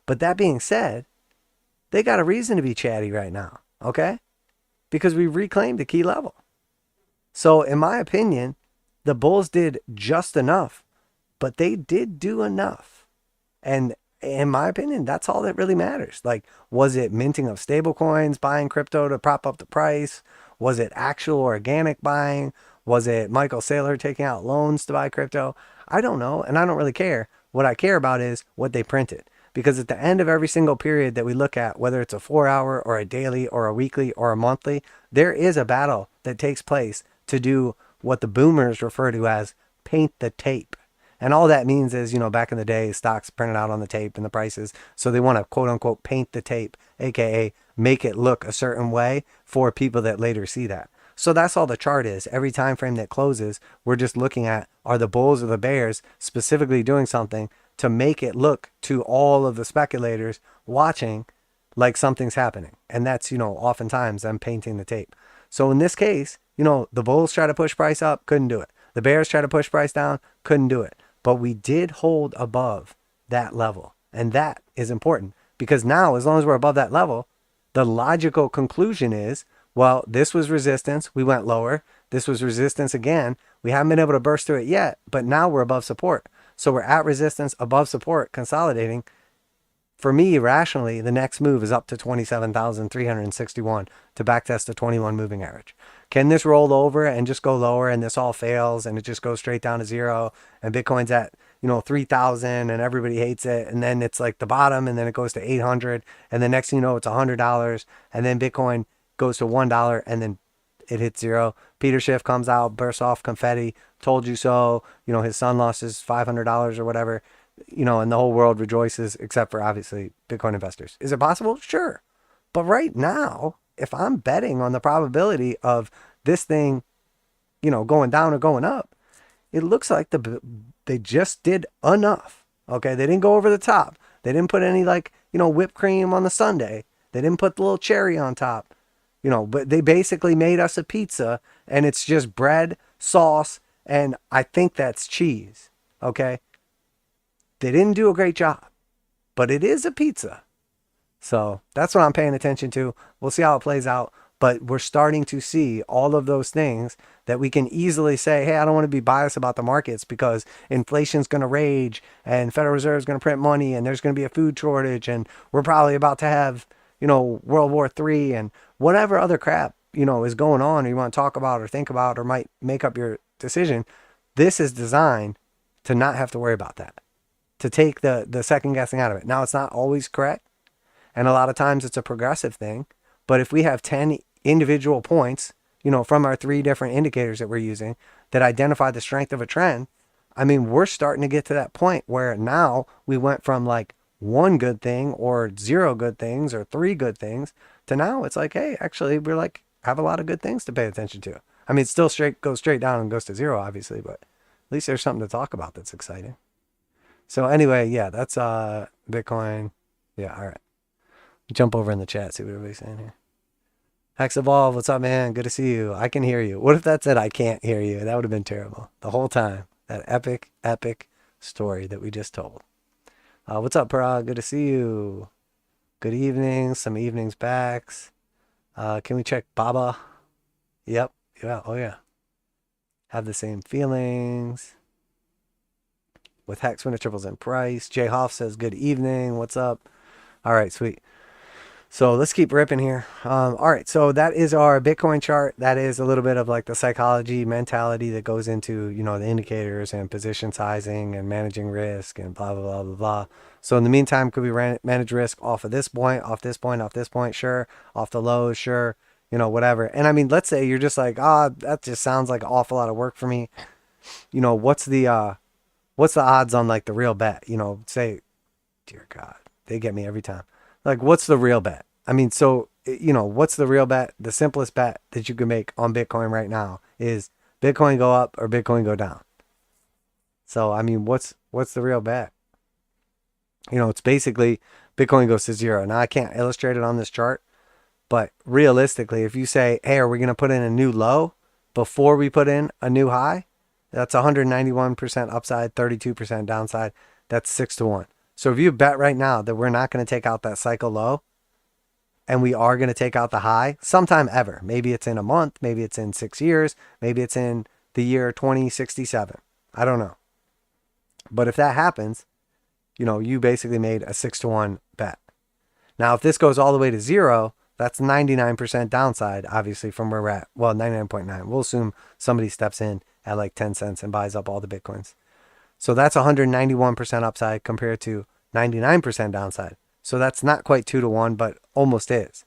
But that being said, they got a reason to be chatty right now, okay? Because we reclaimed the key level. So in my opinion, the bulls did just enough, but they did do enough. And in my opinion, that's all that really matters. Like, was it minting of stable coins, buying crypto to prop up the price? Was it actual organic buying? Was it Michael Saylor taking out loans to buy crypto? I don't know, and I don't really care. What I care about is what they printed. Because at the end of every single period that we look at, whether it's a 4-hour or a daily or a weekly or a monthly, there is a battle that takes place to do what the boomers refer to as paint the tape. And all that means is, you know, back in the day, stocks printed out on the tape and the prices. So they want to quote unquote paint the tape, aka make it look a certain way for people that later see that. So that's all the chart is. Every time frame that closes, we're just looking at, are the bulls or the bears specifically doing something to make it look to all of the speculators watching like something's happening. And that's, you know, oftentimes them painting the tape. So in this case, you know, the bulls try to push price up, couldn't do it. The bears try to push price down, couldn't do it. But we did hold above that level. And that is important, because now, as long as we're above that level, the logical conclusion is, well, this was resistance. We went lower. This was resistance again. We haven't been able to burst through it yet, but now we're above support. So we're at resistance, above support, consolidating. For me, rationally, the next move is up to 27,361 to backtest the 21 moving average. Can this roll over and just go lower and this all fails and it just goes straight down to zero and Bitcoin's at, you know, 3,000 and everybody hates it, and then it's like the bottom and then it goes to 800 and the next thing you know it's $100 and then Bitcoin goes to $1 and then it hits zero. Peter Schiff comes out, bursts off confetti, told you so. You know, his son lost his $500 or whatever, you know, and the whole world rejoices except for obviously Bitcoin investors. Is it possible? Sure. But right now, if I'm betting on the probability of this thing, you know, going down or going up, it looks like they just did enough. Okay. They didn't go over the top. They didn't put any, like, you know, whipped cream on the sundae. They didn't put the little cherry on top. You know, but they basically made us a pizza and it's just bread, sauce, and I think that's cheese. Okay. They didn't do a great job, but it is a pizza. So that's what I'm paying attention to. We'll see how it plays out. But we're starting to see all of those things that we can easily say, hey, I don't want to be biased about the markets because inflation's going to rage and Federal Reserve is going to print money and there's going to be a food shortage and we're probably about to have, you know, World War III and whatever other crap, you know, is going on or you want to talk about or think about or might make up your decision. This is designed to not have to worry about that, to take the second guessing out of it. Now, it's not always correct. And a lot of times it's a progressive thing. But if we have 10 individual points, you know, from our 3 different indicators that we're using that identify the strength of a trend, I mean, we're starting to get to that point where now we went from like 1 good thing or 0 good things or 3 good things to now it's like, hey, actually, we're like, have a lot of good things to pay attention to. I mean, it still goes straight down and goes to 0, obviously, but at least there's something to talk about that's exciting. So anyway, yeah, that's Bitcoin. Yeah, all right. Jump over in the chat, see what everybody's saying here. Hex Evolve, what's up, man? Good to see you. I can hear you. What if that said I can't hear you? That would have been terrible. The whole time. That epic, epic story that we just told. What's up, Parag? Good to see you. Good evening. Some evenings backs. Can we check Baba? Yep. Yeah. Oh, yeah. Have the same feelings. With Hex when it triples in price. Jay Hoff says, good evening. What's up? All right, sweet. So let's keep ripping here. All right, so that is our Bitcoin chart. That is a little bit of like the psychology mentality that goes into, you know, the indicators and position sizing and managing risk and blah, blah, blah, blah, blah. So in the meantime, could we manage risk off of this point, off this point, off this point? Sure. Off the lows, sure. You know, whatever. And I mean, let's say you're just like, that just sounds like an awful lot of work for me. You know, what's the odds on like the real bet? You know, say, dear God, they get me every time. Like, what's the real bet? I mean, so, you know, what's the real bet? The simplest bet that you can make on Bitcoin right now is Bitcoin go up or Bitcoin go down. So, I mean, what's the real bet? You know, it's basically Bitcoin goes to zero. Now, I can't illustrate it on this chart, but realistically, if you say, hey, are we going to put in a new low before we put in a new high? That's 191% upside, 32% downside. That's 6-1. So if you bet right now that we're not going to take out that cycle low and we are going to take out the high sometime ever, maybe it's in a month, maybe it's in 6 years, maybe it's in the year 2067. I don't know. But if that happens, you know, you basically made a 6-1 bet. Now, if this goes all the way to zero, that's 99% downside, obviously, from where we're at. Well, 99.9. We'll assume somebody steps in at like 10 cents and buys up all the Bitcoins. So that's 191% upside compared to 99% downside. So that's not quite 2-1, but almost is.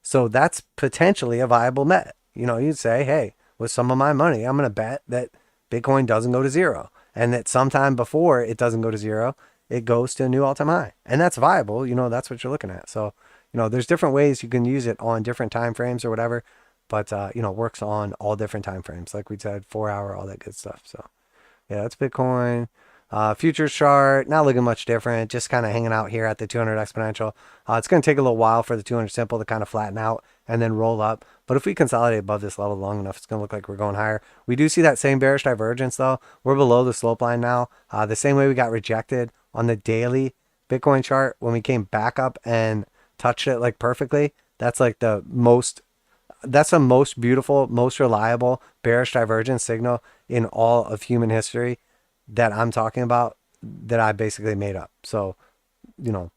So that's potentially a viable bet. You know, you'd say, hey, with some of my money, I'm going to bet that Bitcoin doesn't go to zero. And that sometime before it doesn't go to zero, it goes to a new all-time high. And that's viable. You know, that's what you're looking at. So, you know, there's different ways you can use it on different time frames or whatever. But, you know, works on all different time frames. Like we said, 4 hour, all that good stuff. So, yeah, that's Bitcoin. Futures chart, not looking much different. Just kind of hanging out here at the 200 exponential. It's going to take a little while for the 200 simple to kind of flatten out and then roll up. But if we consolidate above this level long enough, it's going to look like we're going higher. We do see that same bearish divergence, though. We're below the slope line now. The same way we got rejected on the daily Bitcoin chart when we came back up and touched it like perfectly. That's like the most beautiful, most reliable bearish divergence signal in all of human history that I'm talking about, that I basically made up. So, you know,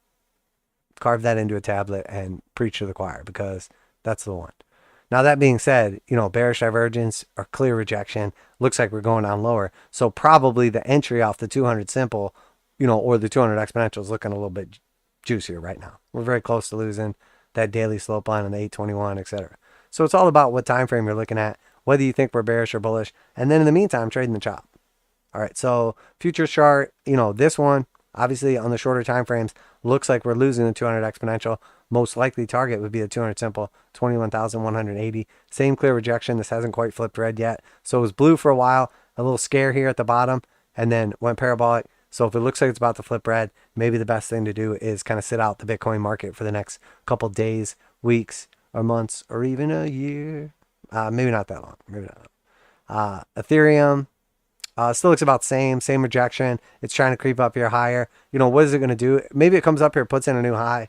carve that into a tablet and preach to the choir, because that's the one. Now, that being said, you know, bearish divergence or clear rejection looks like we're going down lower. So probably the entry off the 200 simple, you know, or the 200 exponential is looking a little bit juicier right now. We're very close to losing that daily slope line on the 821, etc. So it's all about what time frame you're looking at, whether you think we're bearish or bullish, and then in the meantime, trading the chop. All right, so futures chart, you know, this one, obviously on the shorter time frames, looks like we're losing the 200 exponential. Most likely target would be the 200 simple, 21,180. Same clear rejection. This hasn't quite flipped red yet. So it was blue for a while, a little scare here at the bottom, and then went parabolic. So if it looks like it's about to flip red, maybe the best thing to do is kind of sit out the Bitcoin market for the next couple days, weeks, or months, or even a year. Maybe not that long. Maybe not. Ethereum. Still looks about same rejection. It's trying to creep up here higher. You know, what is it going to do? Maybe it comes up here, puts in a new high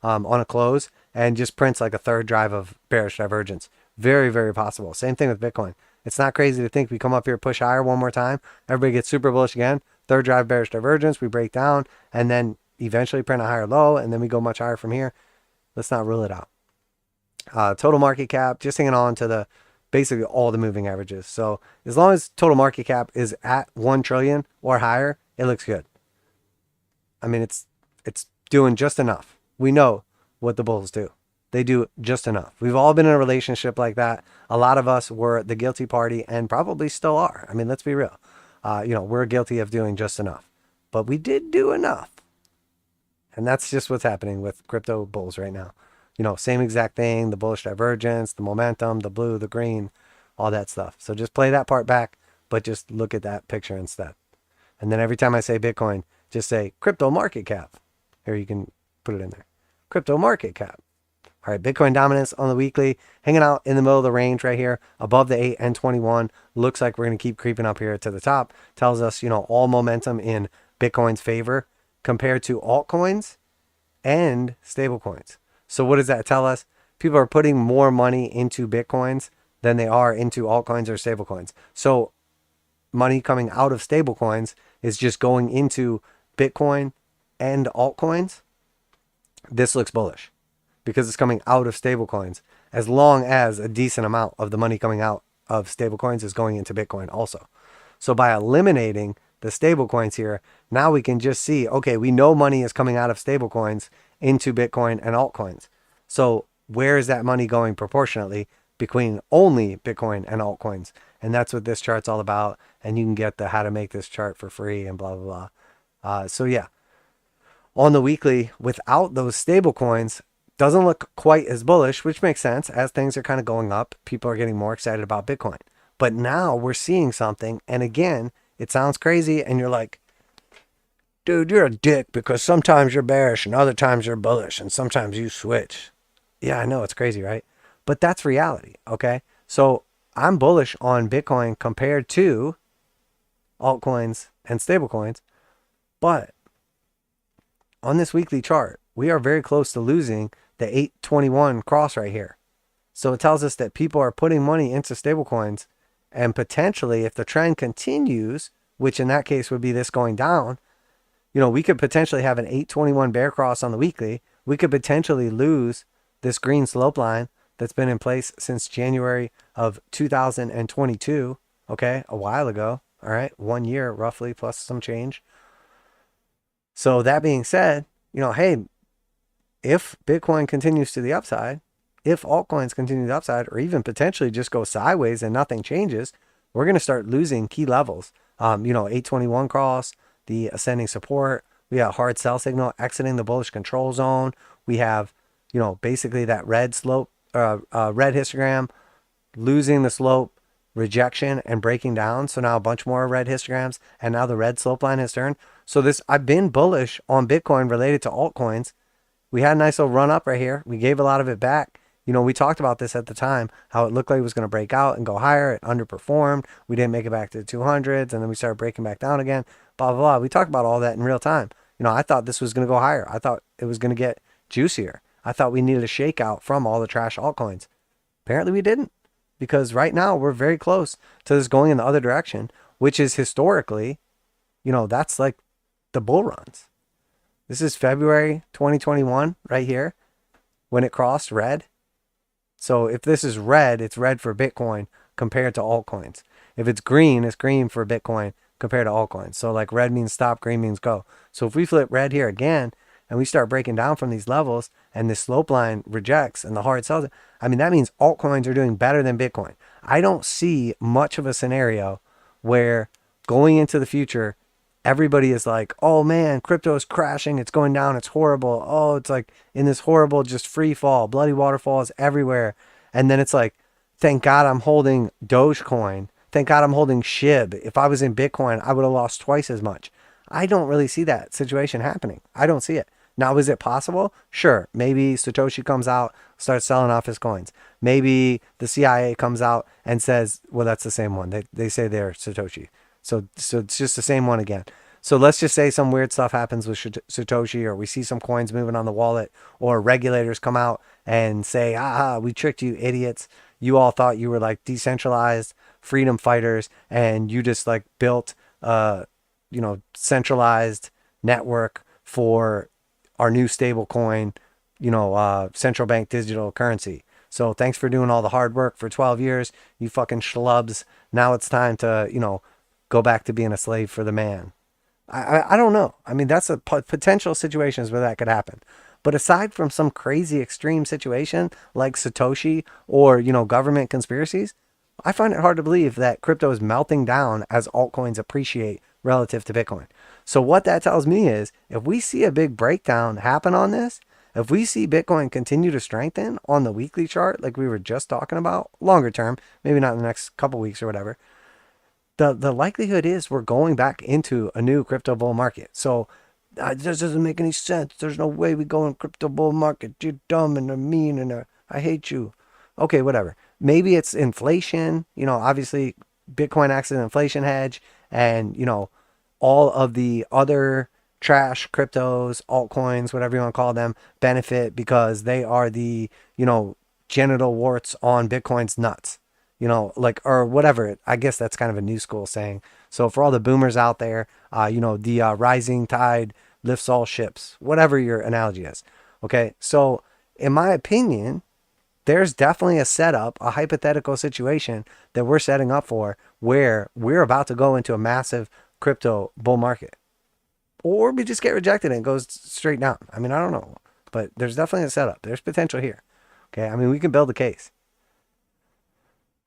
on a close, and just prints like a third drive of bearish divergence. Very, very possible. Same thing with Bitcoin. It's not crazy to think we come up here, push higher one more time. Everybody gets super bullish again. Third drive bearish divergence. We break down and then eventually print a higher low, and then we go much higher from here. Let's not rule it out. Total market cap, just hanging on to the basically all the moving averages. So as long as total market cap is at 1 trillion or higher, it looks good. I mean, it's doing just enough. We know what the bulls do. They do just enough. We've all been in a relationship like that. A lot of us were the guilty party and probably still are. I mean, let's be real. You know, we're guilty of doing just enough, but we did do enough. And that's just what's happening with crypto bulls right now. You know, same exact thing, the bullish divergence, the momentum, the blue, the green, all that stuff. So just play that part back, but just look at that picture instead. And then every time I say Bitcoin, just say crypto market cap. Here, you can put it in there. Crypto market cap. All right, Bitcoin dominance on the weekly, hanging out in the middle of the range right here, above the 8 and 21. Looks like we're going to keep creeping up here to the top. Tells us, you know, all momentum in Bitcoin's favor compared to altcoins and stablecoins. So what does that tell us? People are putting more money into Bitcoins than they are into altcoins or stablecoins. So money coming out of stablecoins is just going into Bitcoin and altcoins. This looks bullish. because it's coming out of stablecoins, as long as a decent amount of the money coming out of stablecoins is going into Bitcoin also. So by eliminating the stablecoins here, now we can just see, okay, we know money is coming out of stablecoins into Bitcoin and altcoins. So where is that money going proportionately between only Bitcoin and altcoins? And that's what this chart's all about. And you can get the how to make this chart for free and blah, blah, blah. So yeah, on the weekly, without those stable coins, doesn't look quite as bullish, which makes sense. As things are kind of going up, people are getting more excited about Bitcoin. But now we're seeing something. And again, it sounds crazy. And you're like, dude, you're a dick because sometimes you're bearish and other times you're bullish and sometimes you switch. Yeah, I know, it's crazy, right? But that's reality, okay? So I'm bullish on Bitcoin compared to altcoins and stablecoins. But on this weekly chart, we are very close to losing the 821 cross right here. So it tells us that people are putting money into stablecoins, and potentially if the trend continues, which in that case would be this going down, you know, we could potentially have an 821 bear cross on the weekly. We could potentially lose this green slope line that's been in place since January of 2022, okay, a while ago, all right, 1 year roughly plus some change. So that being said, you know, hey, if Bitcoin continues to the upside, if altcoins continue to the upside, or even potentially just go sideways and nothing changes, we're going to start losing key levels. You know, 821 cross, the ascending support. We have hard sell signal exiting the bullish control zone. We have, you know, basically that red slope, red histogram, losing the slope, rejection, and breaking down. So now a bunch more red histograms, and now the red slope line has turned. So this, I've been bullish on Bitcoin related to altcoins. We had a nice little run up right here. We gave a lot of it back. You know, we talked about this at the time, how it looked like it was going to break out and go higher. It underperformed. We didn't make it back to the 200s, and then we started breaking back down again, blah, blah, blah. We talked about all that in real time. You know, I thought this was going to go higher. I thought it was going to get juicier. I thought we needed a shakeout from all the trash altcoins. Apparently we didn't, because right now we're very close to this going in the other direction, which is historically, you know, that's like the bull runs. This is February 2021 right here when it crossed red. So if this is red, it's red for Bitcoin compared to altcoins. If it's green for Bitcoin compared to altcoins. So like red means stop, green means go. So if we flip red here again and we start breaking down from these levels and this slope line rejects and the hard sells, I mean, that means altcoins are doing better than Bitcoin. I don't see much of a scenario where going into the future, everybody is like, oh man, crypto is crashing. It's going down. It's horrible. Oh, it's like in this horrible, just free fall, bloody waterfalls everywhere. And then it's like, thank God I'm holding Dogecoin. Thank God I'm holding SHIB. If I was in Bitcoin, I would have lost twice as much. I don't really see that situation happening. I don't see it. Now, is it possible? Sure. Maybe Satoshi comes out, starts selling off his coins. Maybe the CIA comes out and says, well, that's the same one. They say they're Satoshi. So it's just the same one again. So let's just say some weird stuff happens with Satoshi, or we see some coins moving on the wallet, or regulators come out and say, we tricked you idiots. You all thought you were like decentralized freedom fighters, and you just like built you know, centralized network for our new stable coin, you know, central bank digital currency. So thanks for doing all the hard work for 12 years, you fucking schlubs. Now it's time to, you know, go back to being a slave for the man. I don't know. I mean, that's a potential situations where that could happen. But aside from some crazy extreme situation like Satoshi or, you know, government conspiracies, I find it hard to believe that crypto is melting down as altcoins appreciate relative to Bitcoin. So what that tells me is if we see a big breakdown happen on this, if we see Bitcoin continue to strengthen on the weekly chart, like we were just talking about, longer term, maybe not in the next couple weeks or whatever, the likelihood is we're going back into a new crypto bull market. So this doesn't make any sense. There's no way we go in crypto bull market. You're dumb and mean and I hate you. Okay, whatever. Maybe it's inflation. You know, obviously Bitcoin acts as an inflation hedge, and, you know, all of the other trash cryptos, altcoins, whatever you want to call them, benefit because they are the, you know, genital warts on Bitcoin's nuts. You know, like, or whatever. I guess that's kind of a new school saying. So for all the boomers out there, you know, the rising tide lifts all ships, whatever your analogy is. Okay. So in my opinion, there's definitely a setup, a hypothetical situation that we're setting up for where we're about to go into a massive crypto bull market. Or we just get rejected and it goes straight down. I mean, I don't know. But there's definitely a setup. There's potential here. Okay. I mean, we can build a case.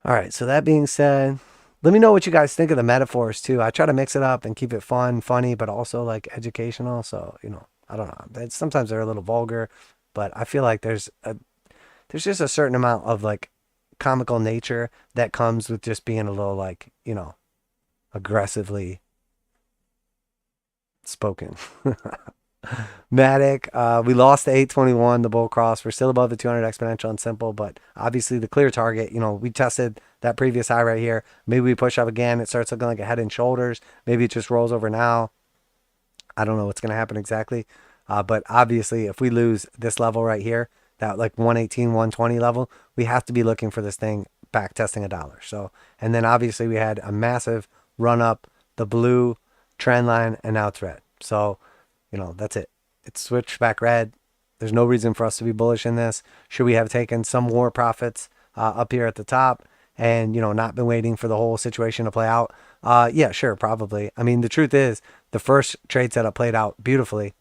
All right. So that being said, let me know what you guys think of the metaphors too. I try to mix it up and keep it fun, funny, but also like educational. So, I don't know. Sometimes they're a little vulgar, but I feel like there's just a certain amount of like comical nature that comes with just being a little like, aggressively spoken. Matic, we lost the 821, the bull cross. We're still above the 200 exponential and simple, but obviously the clear target, we tested that previous high right here. Maybe we push up again. It starts looking like a head and shoulders. Maybe it just rolls over now. I don't know what's going to happen exactly. But obviously if we lose this level right here, that like 118, 120 level, we have to be looking for this thing back testing $1. So, and then obviously we had a massive run up, the blue trend line, and now it's red. So, that's it. It's switched back red. There's no reason for us to be bullish in this. Should we have taken some more profits up here at the top and, not been waiting for the whole situation to play out? Yeah, sure, probably. I mean, the truth is the first trade setup played out beautifully.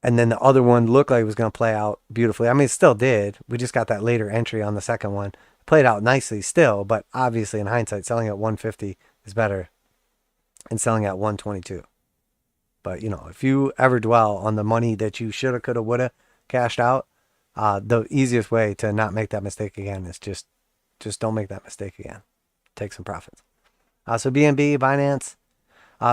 And then the other one looked like it was going to play out beautifully. I mean, it still did. We just got that later entry on the second one. It played out nicely still, but obviously in hindsight, selling at 150 is better than selling at 122. But, if you ever dwell on the money that you shoulda, coulda, woulda cashed out, the easiest way to not make that mistake again is just don't make that mistake again. Take some profits. So BNB, Binance.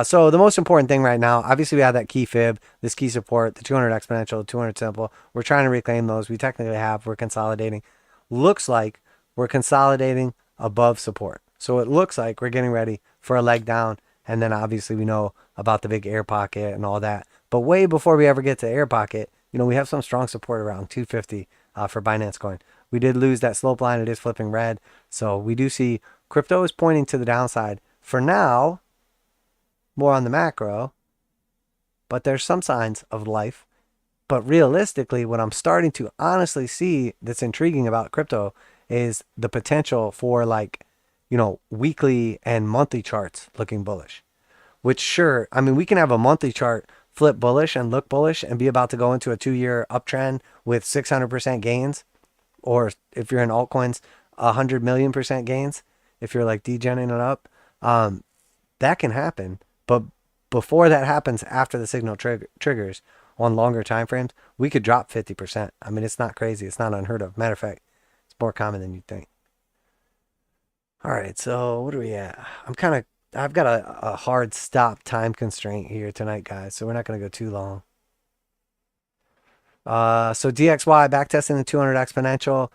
So the most important thing right now, obviously we have that key fib, this key support, the 200 exponential, 200 simple. We're trying to reclaim those. We technically have. We're consolidating. Looks like we're consolidating above support. So it looks like we're getting ready for a leg down. And then obviously we know about the big air pocket and all that. But way before we ever get to air pocket, we have some strong support around 250 for Binance Coin. We did lose that slope line. It is flipping red. So we do see crypto is pointing to the downside. For now, more on the macro, but there's some signs of life. But realistically, what I'm starting to honestly see that's intriguing about crypto is the potential for weekly and monthly charts looking bullish. Which sure, I mean, we can have a monthly chart flip bullish and look bullish and be about to go into a 2-year uptrend with 600% gains. Or if you're in altcoins, 100 million% gains. If you're like degenerating it up, that can happen. But before that happens, after the signal triggers on longer time frames, we could drop 50%. I mean, it's not crazy. It's not unheard of. Matter of fact, it's more common than you'd think. All right, so what are we at? I've got a hard stop time constraint here tonight, guys, so we're not going to go too long. So DXY, backtesting the 200 exponential,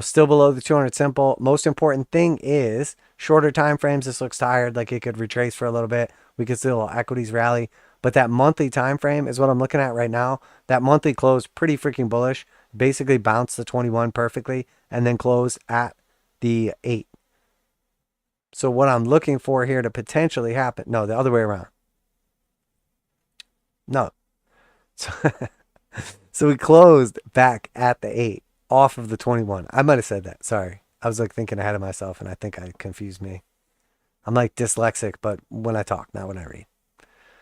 still below the 200 simple. Most important thing is shorter time frames. This looks tired, like it could retrace for a little bit. We could see a little equities rally. But that monthly time frame is what I'm looking at right now. That monthly close pretty freaking bullish. Basically bounced the 21 perfectly and then close at the 8. So what I'm looking for here to potentially happen, no, the other way around. No. So we closed back at the 8 off of the 21. I might have said that. Sorry. I was thinking ahead of myself and I think I confused me. I'm dyslexic, but when I talk, not when I read.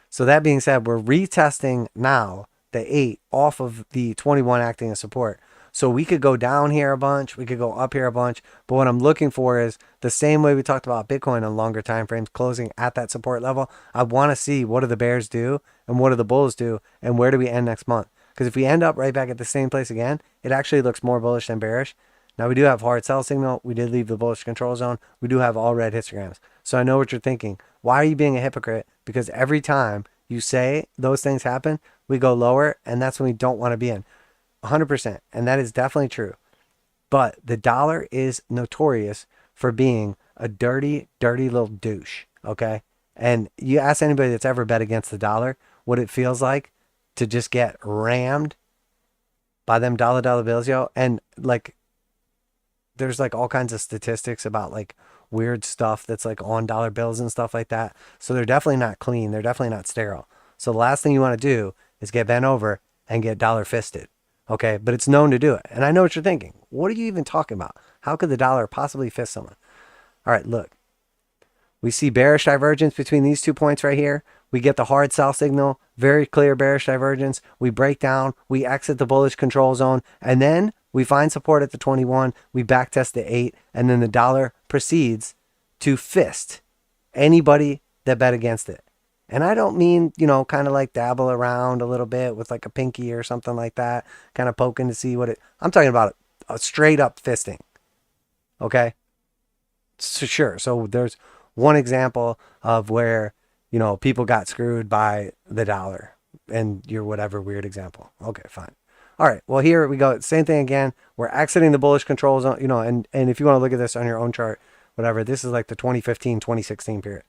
So that being said, we're retesting now the 8 off of the 21 acting as support. So we could go down here a bunch. We could go up here a bunch. But what I'm looking for is the same way we talked about Bitcoin on longer time frames, closing at that support level. I want to see what do the bears do and what do the bulls do and where do we end next month. Because if we end up right back at the same place again, it actually looks more bullish than bearish. Now we do have hard sell signal. We did leave the bullish control zone. We do have all red histograms. So I know what you're thinking. Why are you being a hypocrite? Because every time you say those things happen, we go lower, and that's when we don't want to be in. 100%. And that is definitely true. But the dollar is notorious for being a dirty, dirty little douche. Okay? And you ask anybody that's ever bet against the dollar what it feels like to just get rammed by them dollar bills, yo. And there's all kinds of statistics about weird stuff that's on dollar bills and stuff like that. So they're definitely not clean. They're definitely not sterile. So the last thing you want to do is get bent over and get dollar fisted. Okay, but it's known to do it. And I know what you're thinking. What are you even talking about? How could the dollar possibly fist someone? All right, look. We see bearish divergence between these 2 points right here. We get the hard sell signal, very clear bearish divergence. We break down, we exit the bullish control zone, and then we find support at the 21. We backtest the 8, and then the dollar proceeds to fist anybody that bet against it. And I don't mean, kind of like dabble around a little bit with like a pinky or something like that, kind of poking to see what it. I'm talking about a straight up fisting. Okay? So sure. So there's one example of where, people got screwed by the dollar and your whatever weird example. Okay, fine. All right. Well, here we go. Same thing again. We're exiting the bullish control zone, and if you want to look at this on your own chart, whatever, this is like the 2015, 2016 period.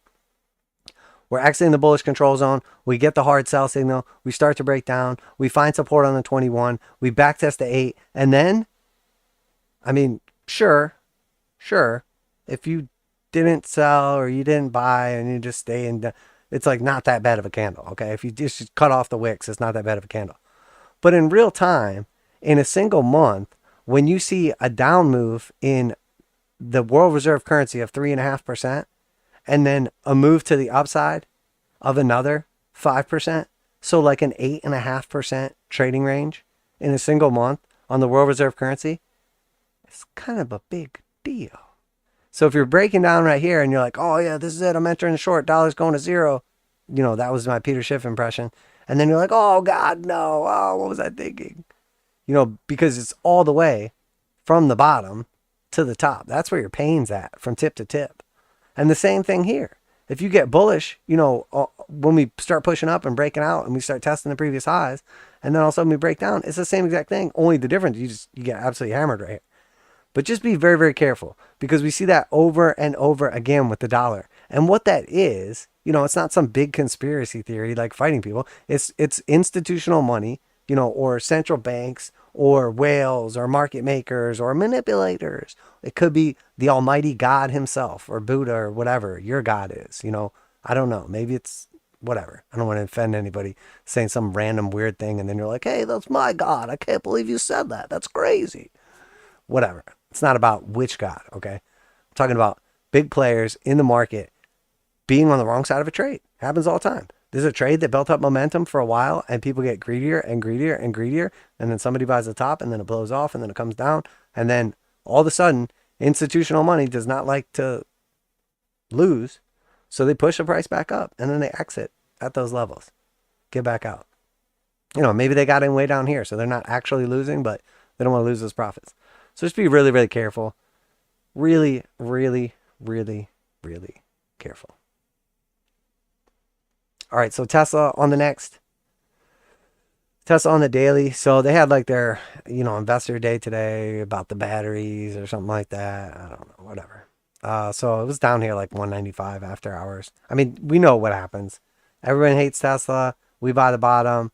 We're exiting the bullish control zone. We get the hard sell signal. We start to break down. We find support on the 21. We backtest the 8. And then, sure, if you didn't sell or you didn't buy and you just stay in, it's like not that bad of a candle, okay? If you just cut off the wicks, it's not that bad of a candle. But in real time, in a single month, when you see a down move in the world reserve currency of 3.5%, and then a move to the upside of another 5%, so like an 8.5% trading range in a single month on the world reserve currency, it's kind of a big deal. So if you're breaking down right here and you're like, oh yeah, this is it, I'm entering the short, dollar's going to zero. That was my Peter Schiff impression. And then you're like, oh God, no. Oh, what was I thinking? Because it's all the way from the bottom to the top. That's where your pain's at, from tip to tip. And the same thing here. If you get bullish, when we start pushing up and breaking out and we start testing the previous highs, and then all of a sudden we break down, it's the same exact thing. Only the difference, you get absolutely hammered right here. But just be very, very careful, because we see that over and over again with the dollar. And what that is, it's not some big conspiracy theory like fighting people. It's institutional money, or central banks or whales or market makers or manipulators. It could be the almighty God himself or Buddha or whatever your God is. I don't know. Maybe it's whatever. I don't want to offend anybody saying some random weird thing and then you're like, hey, that's my God. I can't believe you said that. That's crazy. Whatever. It's not about which God, okay? I'm talking about big players in the market being on the wrong side of a trade. Happens all the time. There's a trade that built up momentum for a while and people get greedier and greedier and greedier. And then somebody buys the top and then it blows off and then it comes down. And then all of a sudden, institutional money does not like to lose. So they push the price back up and then they exit at those levels. Get back out. Maybe they got in way down here. So they're not actually losing, but they don't want to lose those profits. So just be really, really careful. Really, really, really, really careful. All right, so Tesla on the next. Tesla on the daily. So they had like their, investor day today about the batteries or something like that. I don't know, whatever. So it was down here like 195 after hours. We know what happens. Everyone hates Tesla. We buy the bottom.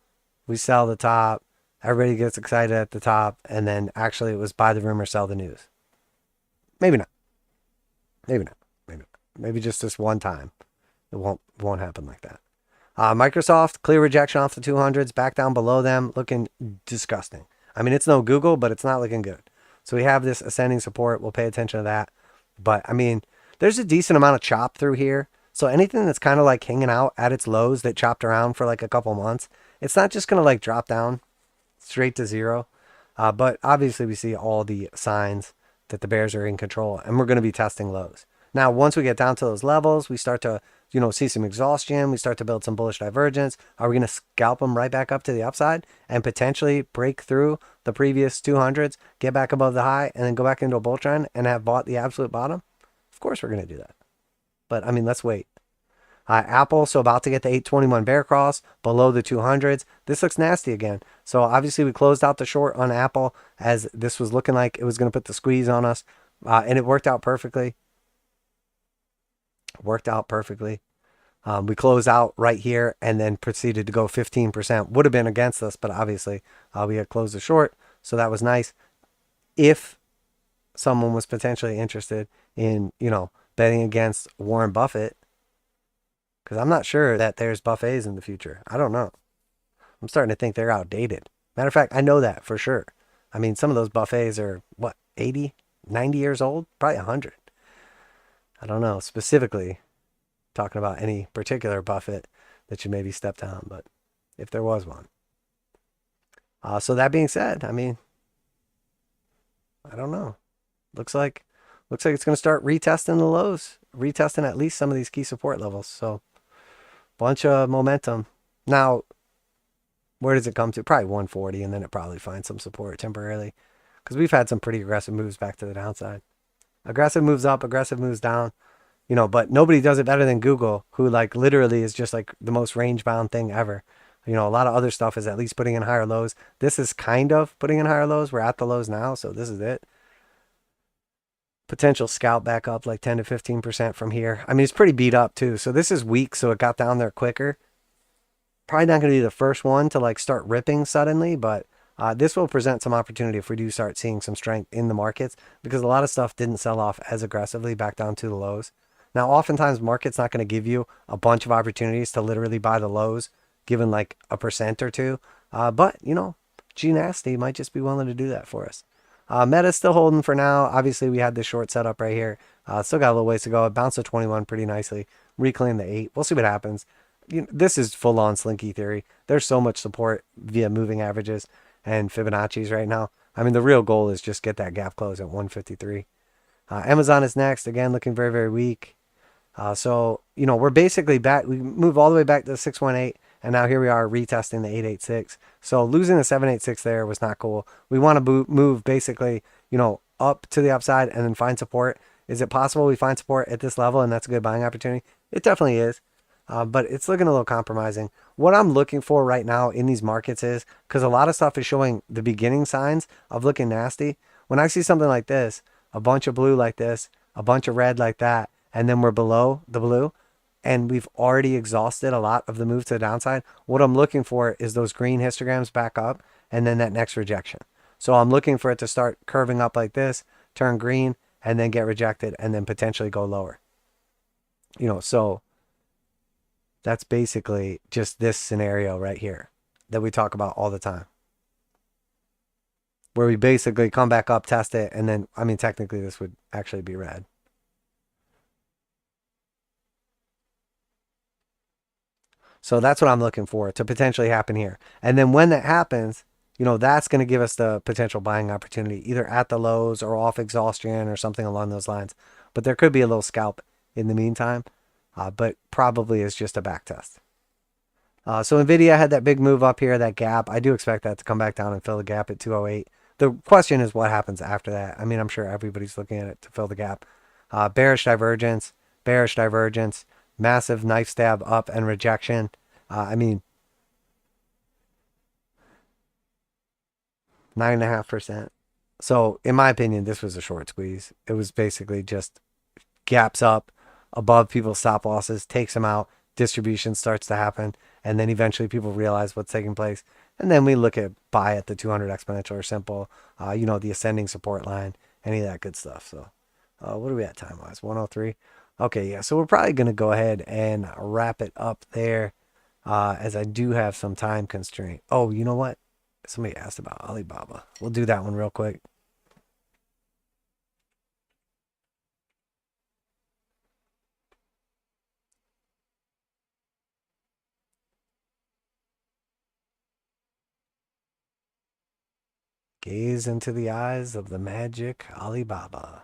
We sell the top. Everybody gets excited at the top. And then actually it was buy the rumor, sell the news. Maybe not. Maybe not. Maybe not. Maybe just this one time. It won't happen like that. Microsoft, clear rejection off the 200s, back down below them, looking disgusting. It's no Google, but it's not looking good. So we have this ascending support. We'll pay attention to that. But, there's a decent amount of chop through here. So anything that's kind of like hanging out at its lows that chopped around for like a couple months, it's not just going to like drop down straight to zero. But obviously we see all the signs that the bears are in control and we're going to be testing lows. Now, once we get down to those levels, we start to, see some exhaustion. We start to build some bullish divergence. Are we going to scalp them right back up to the upside and potentially break through the previous 200s, get back above the high, and then go back into a bull trend and have bought the absolute bottom? Of course we're going to do that. But, let's wait. Apple, so about to get the 821 bear cross below the 200s. This looks nasty again. So obviously we closed out the short on Apple as this was looking like it was going to put the squeeze on us. And it worked out perfectly. We closed out right here and then proceeded to go 15%. Would have been against us, but obviously we had closed the short. So that was nice. If someone was potentially interested in, betting against Warren Buffett, because I'm not sure that there's buffets in the future. I don't know. I'm starting to think they're outdated. Matter of fact, I know that for sure. I mean, some of those buffets are, what, 80, 90 years old? Probably 100. I don't know, specifically talking about any particular buffet that you maybe stepped on, but if there was one. So that being said, I mean, I don't know. Looks like it's going to start retesting the lows, retesting at least some of these key support levels. So bunch of momentum. Now, where does it come to? Probably 140, and then it probably finds some support temporarily, because we've had some pretty aggressive moves back to the downside. Aggressive moves up, aggressive moves down, but nobody does it better than Google, who like literally is just like the most range bound thing ever. A lot of other stuff is at least putting in higher lows. This is kind of putting in higher lows. We're at the lows now, so this is it. Potential scalp back up like 10 to 15% from here. I mean, it's pretty beat up too. So this is weak, so it got down there quicker. Probably not going to be the first one to like start ripping suddenly, but this will present some opportunity if we do start seeing some strength in the markets, because a lot of stuff didn't sell off as aggressively back down to the lows. Now, oftentimes market's not going to give you a bunch of opportunities to literally buy the lows, given like a percent or two. But G Nasty might just be willing to do that for us. Meta's still holding for now. Obviously, we had this short setup right here. Still got a little ways to go. It bounced to 21 pretty nicely. Reclaimed the 8. We'll see what happens. This is full-on slinky theory. There's so much support via moving averages and Fibonacci's right now. I mean, the real goal is just get that gap close at 153. Amazon is next. Again, looking very, very weak. So, we're basically back. We moved all the way back to the 618. And now here we are retesting the 886. So losing the 786 there was not cool. We want to move basically, up to the upside and then find support. Is it possible we find support at this level and that's a good buying opportunity? It definitely is. But it's looking a little compromising. What I'm looking for right now in these markets is, because a lot of stuff is showing the beginning signs of looking nasty. When I see something like this, a bunch of blue like this, a bunch of red like that, and then we're below the blue, and we've already exhausted a lot of the move to the downside, what I'm looking for is those green histograms back up and then that next rejection. So I'm looking for it to start curving up like this, turn green, and then get rejected, and then potentially go lower. So that's basically just this scenario right here that we talk about all the time, where we basically come back up, test it, and then, I mean, technically this would actually be red. So that's what I'm looking for to potentially happen here. And then when that happens, that's going to give us the potential buying opportunity, either at the lows or off exhaustion or something along those lines. But there could be a little scalp in the meantime, but probably is just a back test. So NVIDIA had that big move up here, that gap. I do expect that to come back down and fill the gap at 208. The question is what happens after that. I mean, I'm sure everybody's looking at it to fill the gap. Bearish divergence, massive knife stab up and rejection. I mean, 9.5%. So in my opinion, this was a short squeeze. It was basically just gaps up above people's stop losses, takes them out, distribution starts to happen, and then eventually people realize what's taking place. And then we look at buy at the 200 exponential or simple, the ascending support line, any of that good stuff. So what are we at time-wise? 103. Okay, yeah, so we're probably going to go ahead and wrap it up there, as I do have some time constraint. Oh, you know what? Somebody asked about Alibaba. We'll do that one real quick. Gaze into the eyes of the magic Alibaba.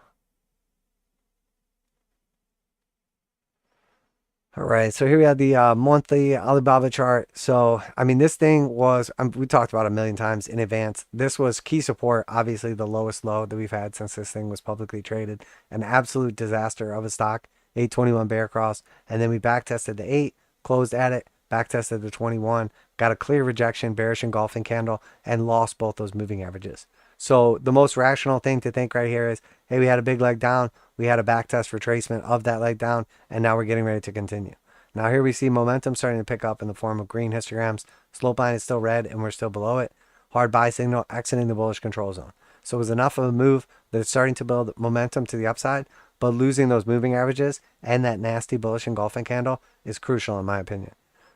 All right, so here we have the monthly Alibaba chart. So, I mean, this thing was, we talked about it a million times in advance. This was key support, obviously the lowest low that we've had since this thing was publicly traded. An absolute disaster of a stock, 821 bear cross. And then we back tested the 8, closed at it, back tested the 21, got a clear rejection, bearish engulfing candle, and lost both those moving averages. So the most rational thing to think right here is, hey, we had a big leg down. We had a back test retracement of that leg down, and now we're getting ready to continue. Now here we see momentum starting to pick up in the form of green histograms. Slope line is still red, and we're still below it. Hard buy signal exiting the bullish control zone. So it was enough of a move that it's starting to build momentum to the upside, but losing those moving averages and that nasty bullish engulfing candle is crucial in my opinion.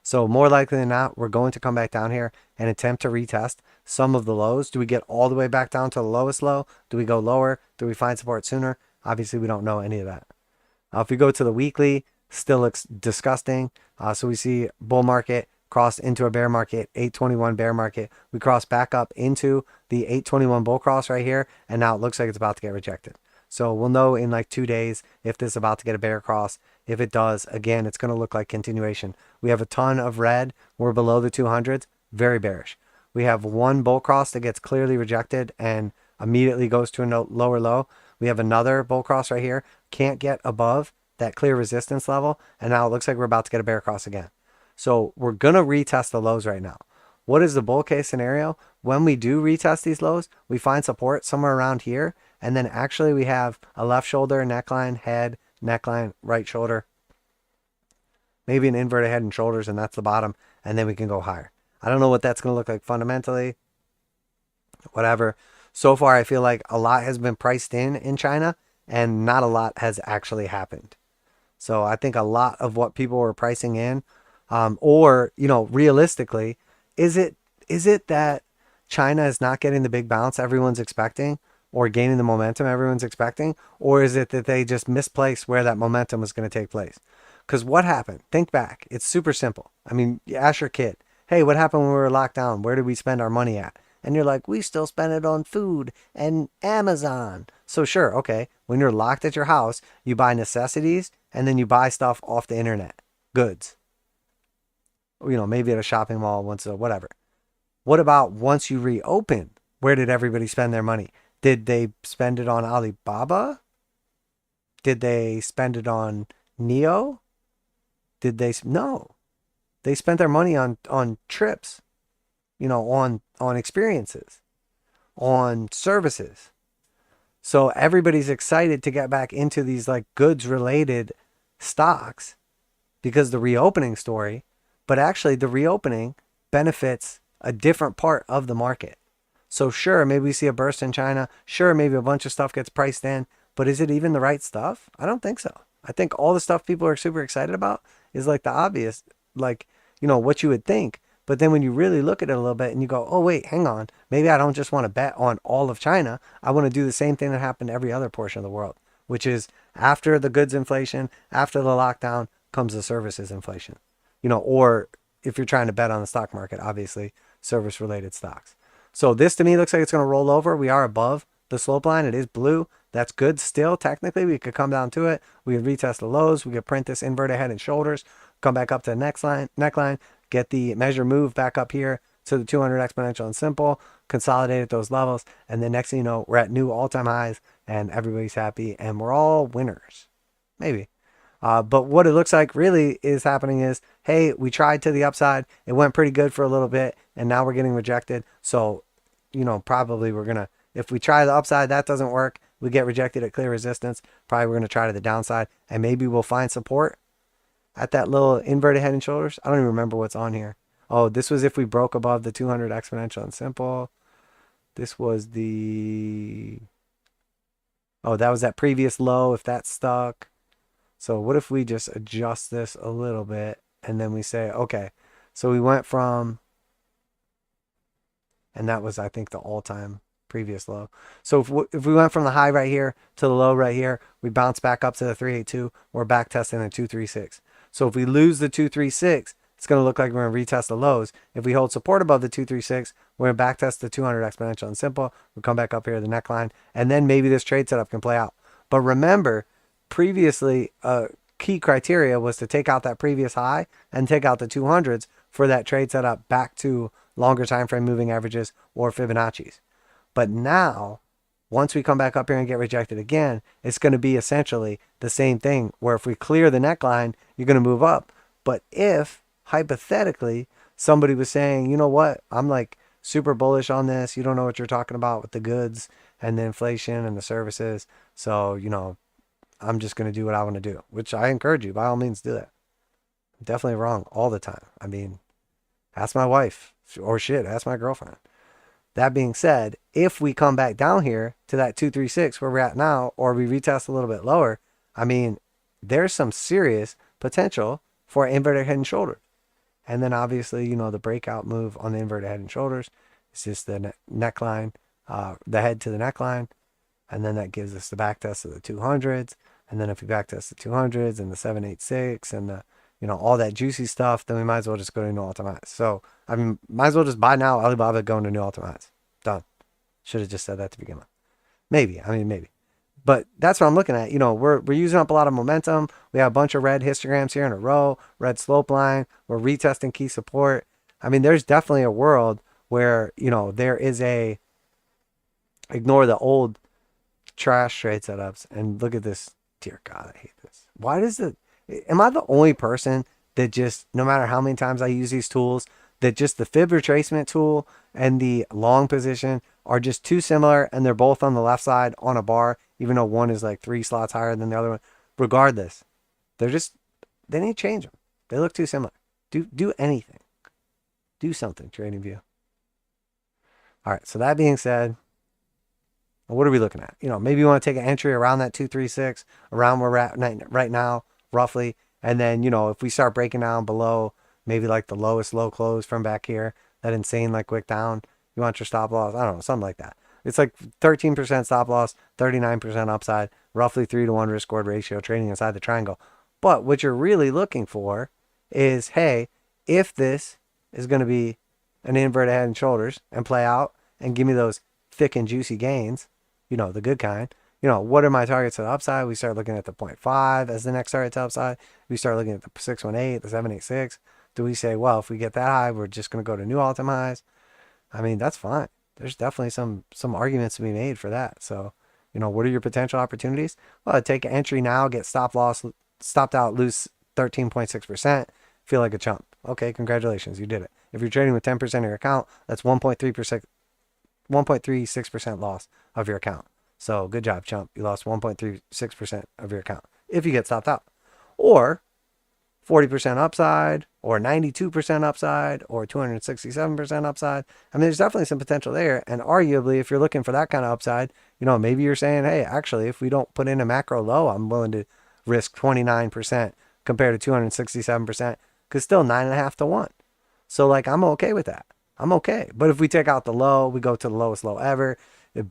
So more likely than not, we're going to come back down here and attempt to retest some of the lows. Do we get all the way back down to the lowest low? Do we go lower? Do we find support sooner? Obviously, we don't know any of that. If we go to the weekly, still looks disgusting. So we see bull market crossed into a bear market, 821 bear market. We cross back up into the 821 bull cross right here, and now it looks like it's about to get rejected. So we'll know in like 2 days if this is about to get a bear cross. If it does, again, it's going to look like continuation. We have a ton of red. We're below the 200s. Very bearish. We have one bull cross that gets clearly rejected and immediately goes to a lower low. We have another bull cross right here. Can't get above that clear resistance level. And now it looks like we're about to get a bear cross again. So we're going to retest the lows right now. What is the bull case scenario? When we do retest these lows, we find support somewhere around here. And then actually we have a left shoulder, neckline, head, neckline, right shoulder. Maybe an inverted head and shoulders, and that's the bottom. And then we can go higher. I don't know what that's going to look like fundamentally. Whatever. So far, I feel like a lot has been priced in China, and not a lot has actually happened. So I think a lot of what people were pricing in, or, you know, realistically, is it that China is not getting the big bounce everyone's expecting, or gaining the momentum everyone's expecting, or is it that they just misplaced where that momentum was going to take place? Because what happened? Think back. It's super simple. I mean, you ask your kid, hey, what happened when we were locked down? Where did we spend our money at? And you're like, we still spend it on food and Amazon. So sure, okay, when you're locked at your house, you buy necessities and then you buy stuff off the internet, goods. You know, maybe at a shopping mall once or whatever. What about once you reopen? Where did everybody spend their money? Did they spend it on Alibaba? Did they spend it on Neo? No. They spent their money on trips, you know, on experiences, on services. So everybody's excited to get back into these like goods related stocks because the reopening story, but actually the reopening benefits a different part of the market. So sure, maybe we see a burst in China. Sure, maybe a bunch of stuff gets priced in, but is it even the right stuff? I don't think so. I think all the stuff people are super excited about is like the obvious, like, you know, what you would think. But then when you really look at it a little bit and you go, oh, wait, hang on. Maybe I don't just want to bet on all of China. I want to do the same thing that happened to every other portion of the world, which is after the goods inflation, after the lockdown comes the services inflation, you know, or if you're trying to bet on the stock market, obviously service related stocks. So this to me looks like it's going to roll over. We are above the slope line. It is blue. That's good still. Technically, we could come down to it. We could retest the lows. We could print this inverted head and shoulders, come back up to the neckline, get the measure move back up here to the 200 exponential and simple, consolidate at those levels. And then next thing you know, we're at new all-time highs and everybody's happy and we're all winners. Maybe. But what it looks like really is happening is, hey, we tried to the upside. It went pretty good for a little bit and now we're getting rejected. So, you know, probably we're going to, if we try the upside, that doesn't work. We get rejected at clear resistance. Probably we're going to try to the downside and maybe we'll find support at that little inverted head and shoulders. I don't even remember what's on here. Oh, this was if we broke above the 200 exponential and simple. This was the, oh, that was that previous low if that stuck. So what if we just adjust this a little bit and then we say, okay, so we went from, and that was, I think, the all-time previous low. So if we went from the high right here to the low right here, we bounce back up to the 382, we're back testing the 236. So if we lose the 236, it's going to look like we're going to retest the lows. If we hold support above the 236, we're going to back test the 200 exponential and simple. We'll come back up here to the neckline, and then maybe this trade setup can play out. But remember, previously, key criteria was to take out that previous high and take out the 200s for that trade setup back to longer time frame moving averages or Fibonacci's. But now, once we come back up here and get rejected again, it's going to be essentially the same thing where if we clear the neckline, you're going to move up. But if, hypothetically, somebody was saying, you know what, I'm like super bullish on this. You don't know what you're talking about with the goods and the inflation and the services. So, you know, I'm just going to do what I want to do, which I encourage you, by all means, do that. I'm definitely wrong all the time. I mean, ask my wife or shit, ask my girlfriend. That being said, if we come back down here to that 236 where we're at now, or we retest a little bit lower, I mean, there's some serious potential for inverted head and shoulder. And then obviously, you know, the breakout move on the inverted head and shoulders is just the neckline, the head to the neckline. And then that gives us the back test of the 200s. And then if we back test the 200s and the 786 and the, you know, all that juicy stuff, then we might as well just go to new all-time highs. So, I mean, might as well just buy now, Alibaba going to new all-time highs. Done. Should have just said that to begin with. Maybe. I mean, maybe. But that's what I'm looking at. You know, we're using up a lot of momentum. We have a bunch of red histograms here in a row, red slope line. We're retesting key support. I mean, there's definitely a world where, you know, there is a, ignore the old trash trade setups and look at this. Dear God, I hate this. Why does it, am I the only person that just, no matter how many times I use these tools, that just the fib retracement tool and the long position are just too similar and they're both on the left side on a bar, even though one is like 3 slots higher than the other one. Regardless, they're just, they need to change them. They look too similar. Do anything. Do something, TradingView. All right, so that being said, what are we looking at? You know, maybe you want to take an entry around that 236, around where we're at right now, roughly. And then, you know, if we start breaking down below maybe like the lowest low close from back here, that insane like wick down, you want your stop loss, I don't know, something like that. It's like 13% stop loss, 39% upside, roughly 3-to-1 risk reward ratio, trading inside the triangle. But what you're really looking for is, hey, if this is going to be an inverted head and shoulders and play out and give me those thick and juicy gains, you know, the good kind, you know, what are my targets to the upside? We start looking at the 0.5 as the next target to upside. We start looking at the 618, the 786. Do we say, well, if we get that high, we're just going to go to new all-time highs? I mean, that's fine. There's definitely some arguments to be made for that. So, you know, what are your potential opportunities? Well, take an entry now, get stop loss, stopped out, lose 13.6%, feel like a chump. Okay, congratulations, you did it. If you're trading with 10% of your account, that's 1.36% loss of your account. So good job, chump. You lost 1.36% of your account if you get stopped out. Or 40% upside, or 92% upside, or 267% upside. I mean, there's definitely some potential there. And arguably, if you're looking for that kind of upside, you know, maybe you're saying, hey, actually, if we don't put in a macro low, I'm willing to risk 29% compared to 267%, because still 9.5 to 1. So, like, I'm okay with that. I'm okay. But if we take out the low, we go to the lowest low ever, it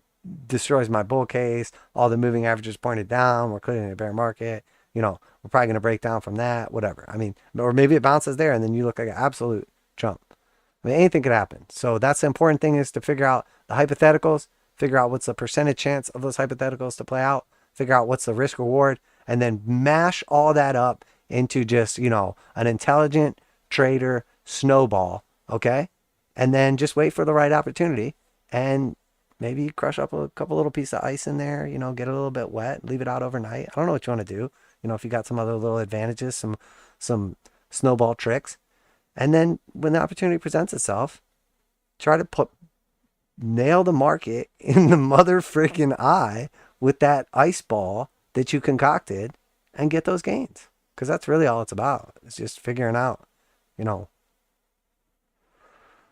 destroys my bull case. All the moving averages pointed down. We're clearly in a bear market. You know, we're probably going to break down from that, whatever. I mean, or maybe it bounces there and then you look like an absolute chump. I mean, anything could happen. So that's the important thing, is to figure out the hypotheticals, figure out what's the percentage chance of those hypotheticals to play out, figure out what's the risk reward, and then mash all that up into just, you know, an intelligent trader snowball, okay? And then just wait for the right opportunity and maybe crush up a couple little pieces of ice in there, you know, get a little bit wet, leave it out overnight. I don't know what you want to do. You know, if you got some other little advantages, some snowball tricks. And then when the opportunity presents itself, try to nail the market in the mother freaking eye with that ice ball that you concocted and get those gains. Because that's really all it's about. It's just figuring out, you know.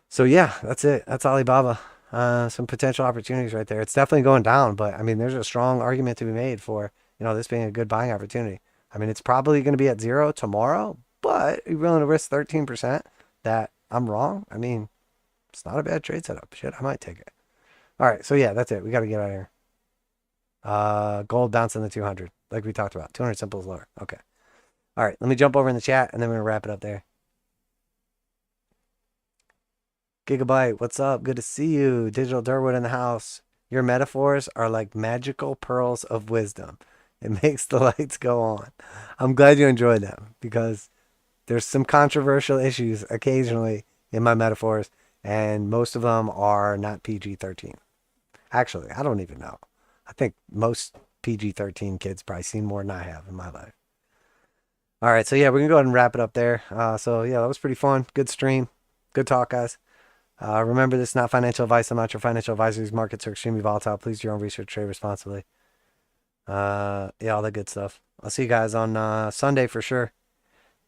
So yeah, that's it. That's Alibaba. Some potential opportunities right there. It's definitely going down, but I mean, there's a strong argument to be made for, you know, this being a good buying opportunity. I mean, it's probably going to be at 0 tomorrow, but you're willing to risk 13% that I'm wrong. I mean, it's not a bad trade setup. Shit, I might take it. All right, so yeah, that's it. We got to get out of here. Gold bouncing the 200, like we talked about. 200 simple is lower. Okay. All right, let me jump over in the chat, and then we're going to wrap it up there. Gigabyte, what's up? Good to see you. Digital Durwood in the house. Your metaphors are like magical pearls of wisdom. It makes the lights go on. I'm glad you enjoyed them, because there's some controversial issues occasionally in my metaphors, and most of them are not PG-13. Actually, I don't even know. I think most PG-13 kids probably seen more than I have in my life. All right, so yeah, we're going to go ahead and wrap it up there. So yeah, that was pretty fun. Good stream. Good talk, guys. Remember, this is not financial advice. I'm not your financial advisor. These markets are extremely volatile. Please do your own research, trade responsibly. Yeah, all that good stuff. I'll see you guys on Sunday for sure.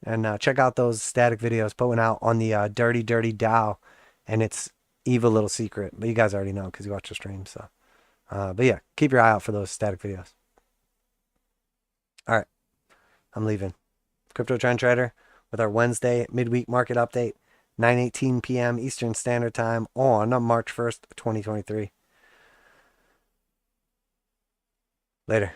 And check out those static videos putting out on the Dirty Dow and its evil little secret. But you guys already know because you watch the stream. So, but yeah, keep your eye out for those static videos. All right, I'm leaving. Crypto Trend Trader. with our Wednesday midweek market update, 9:18 p.m. Eastern Standard Time on March 1st, 2023. Later.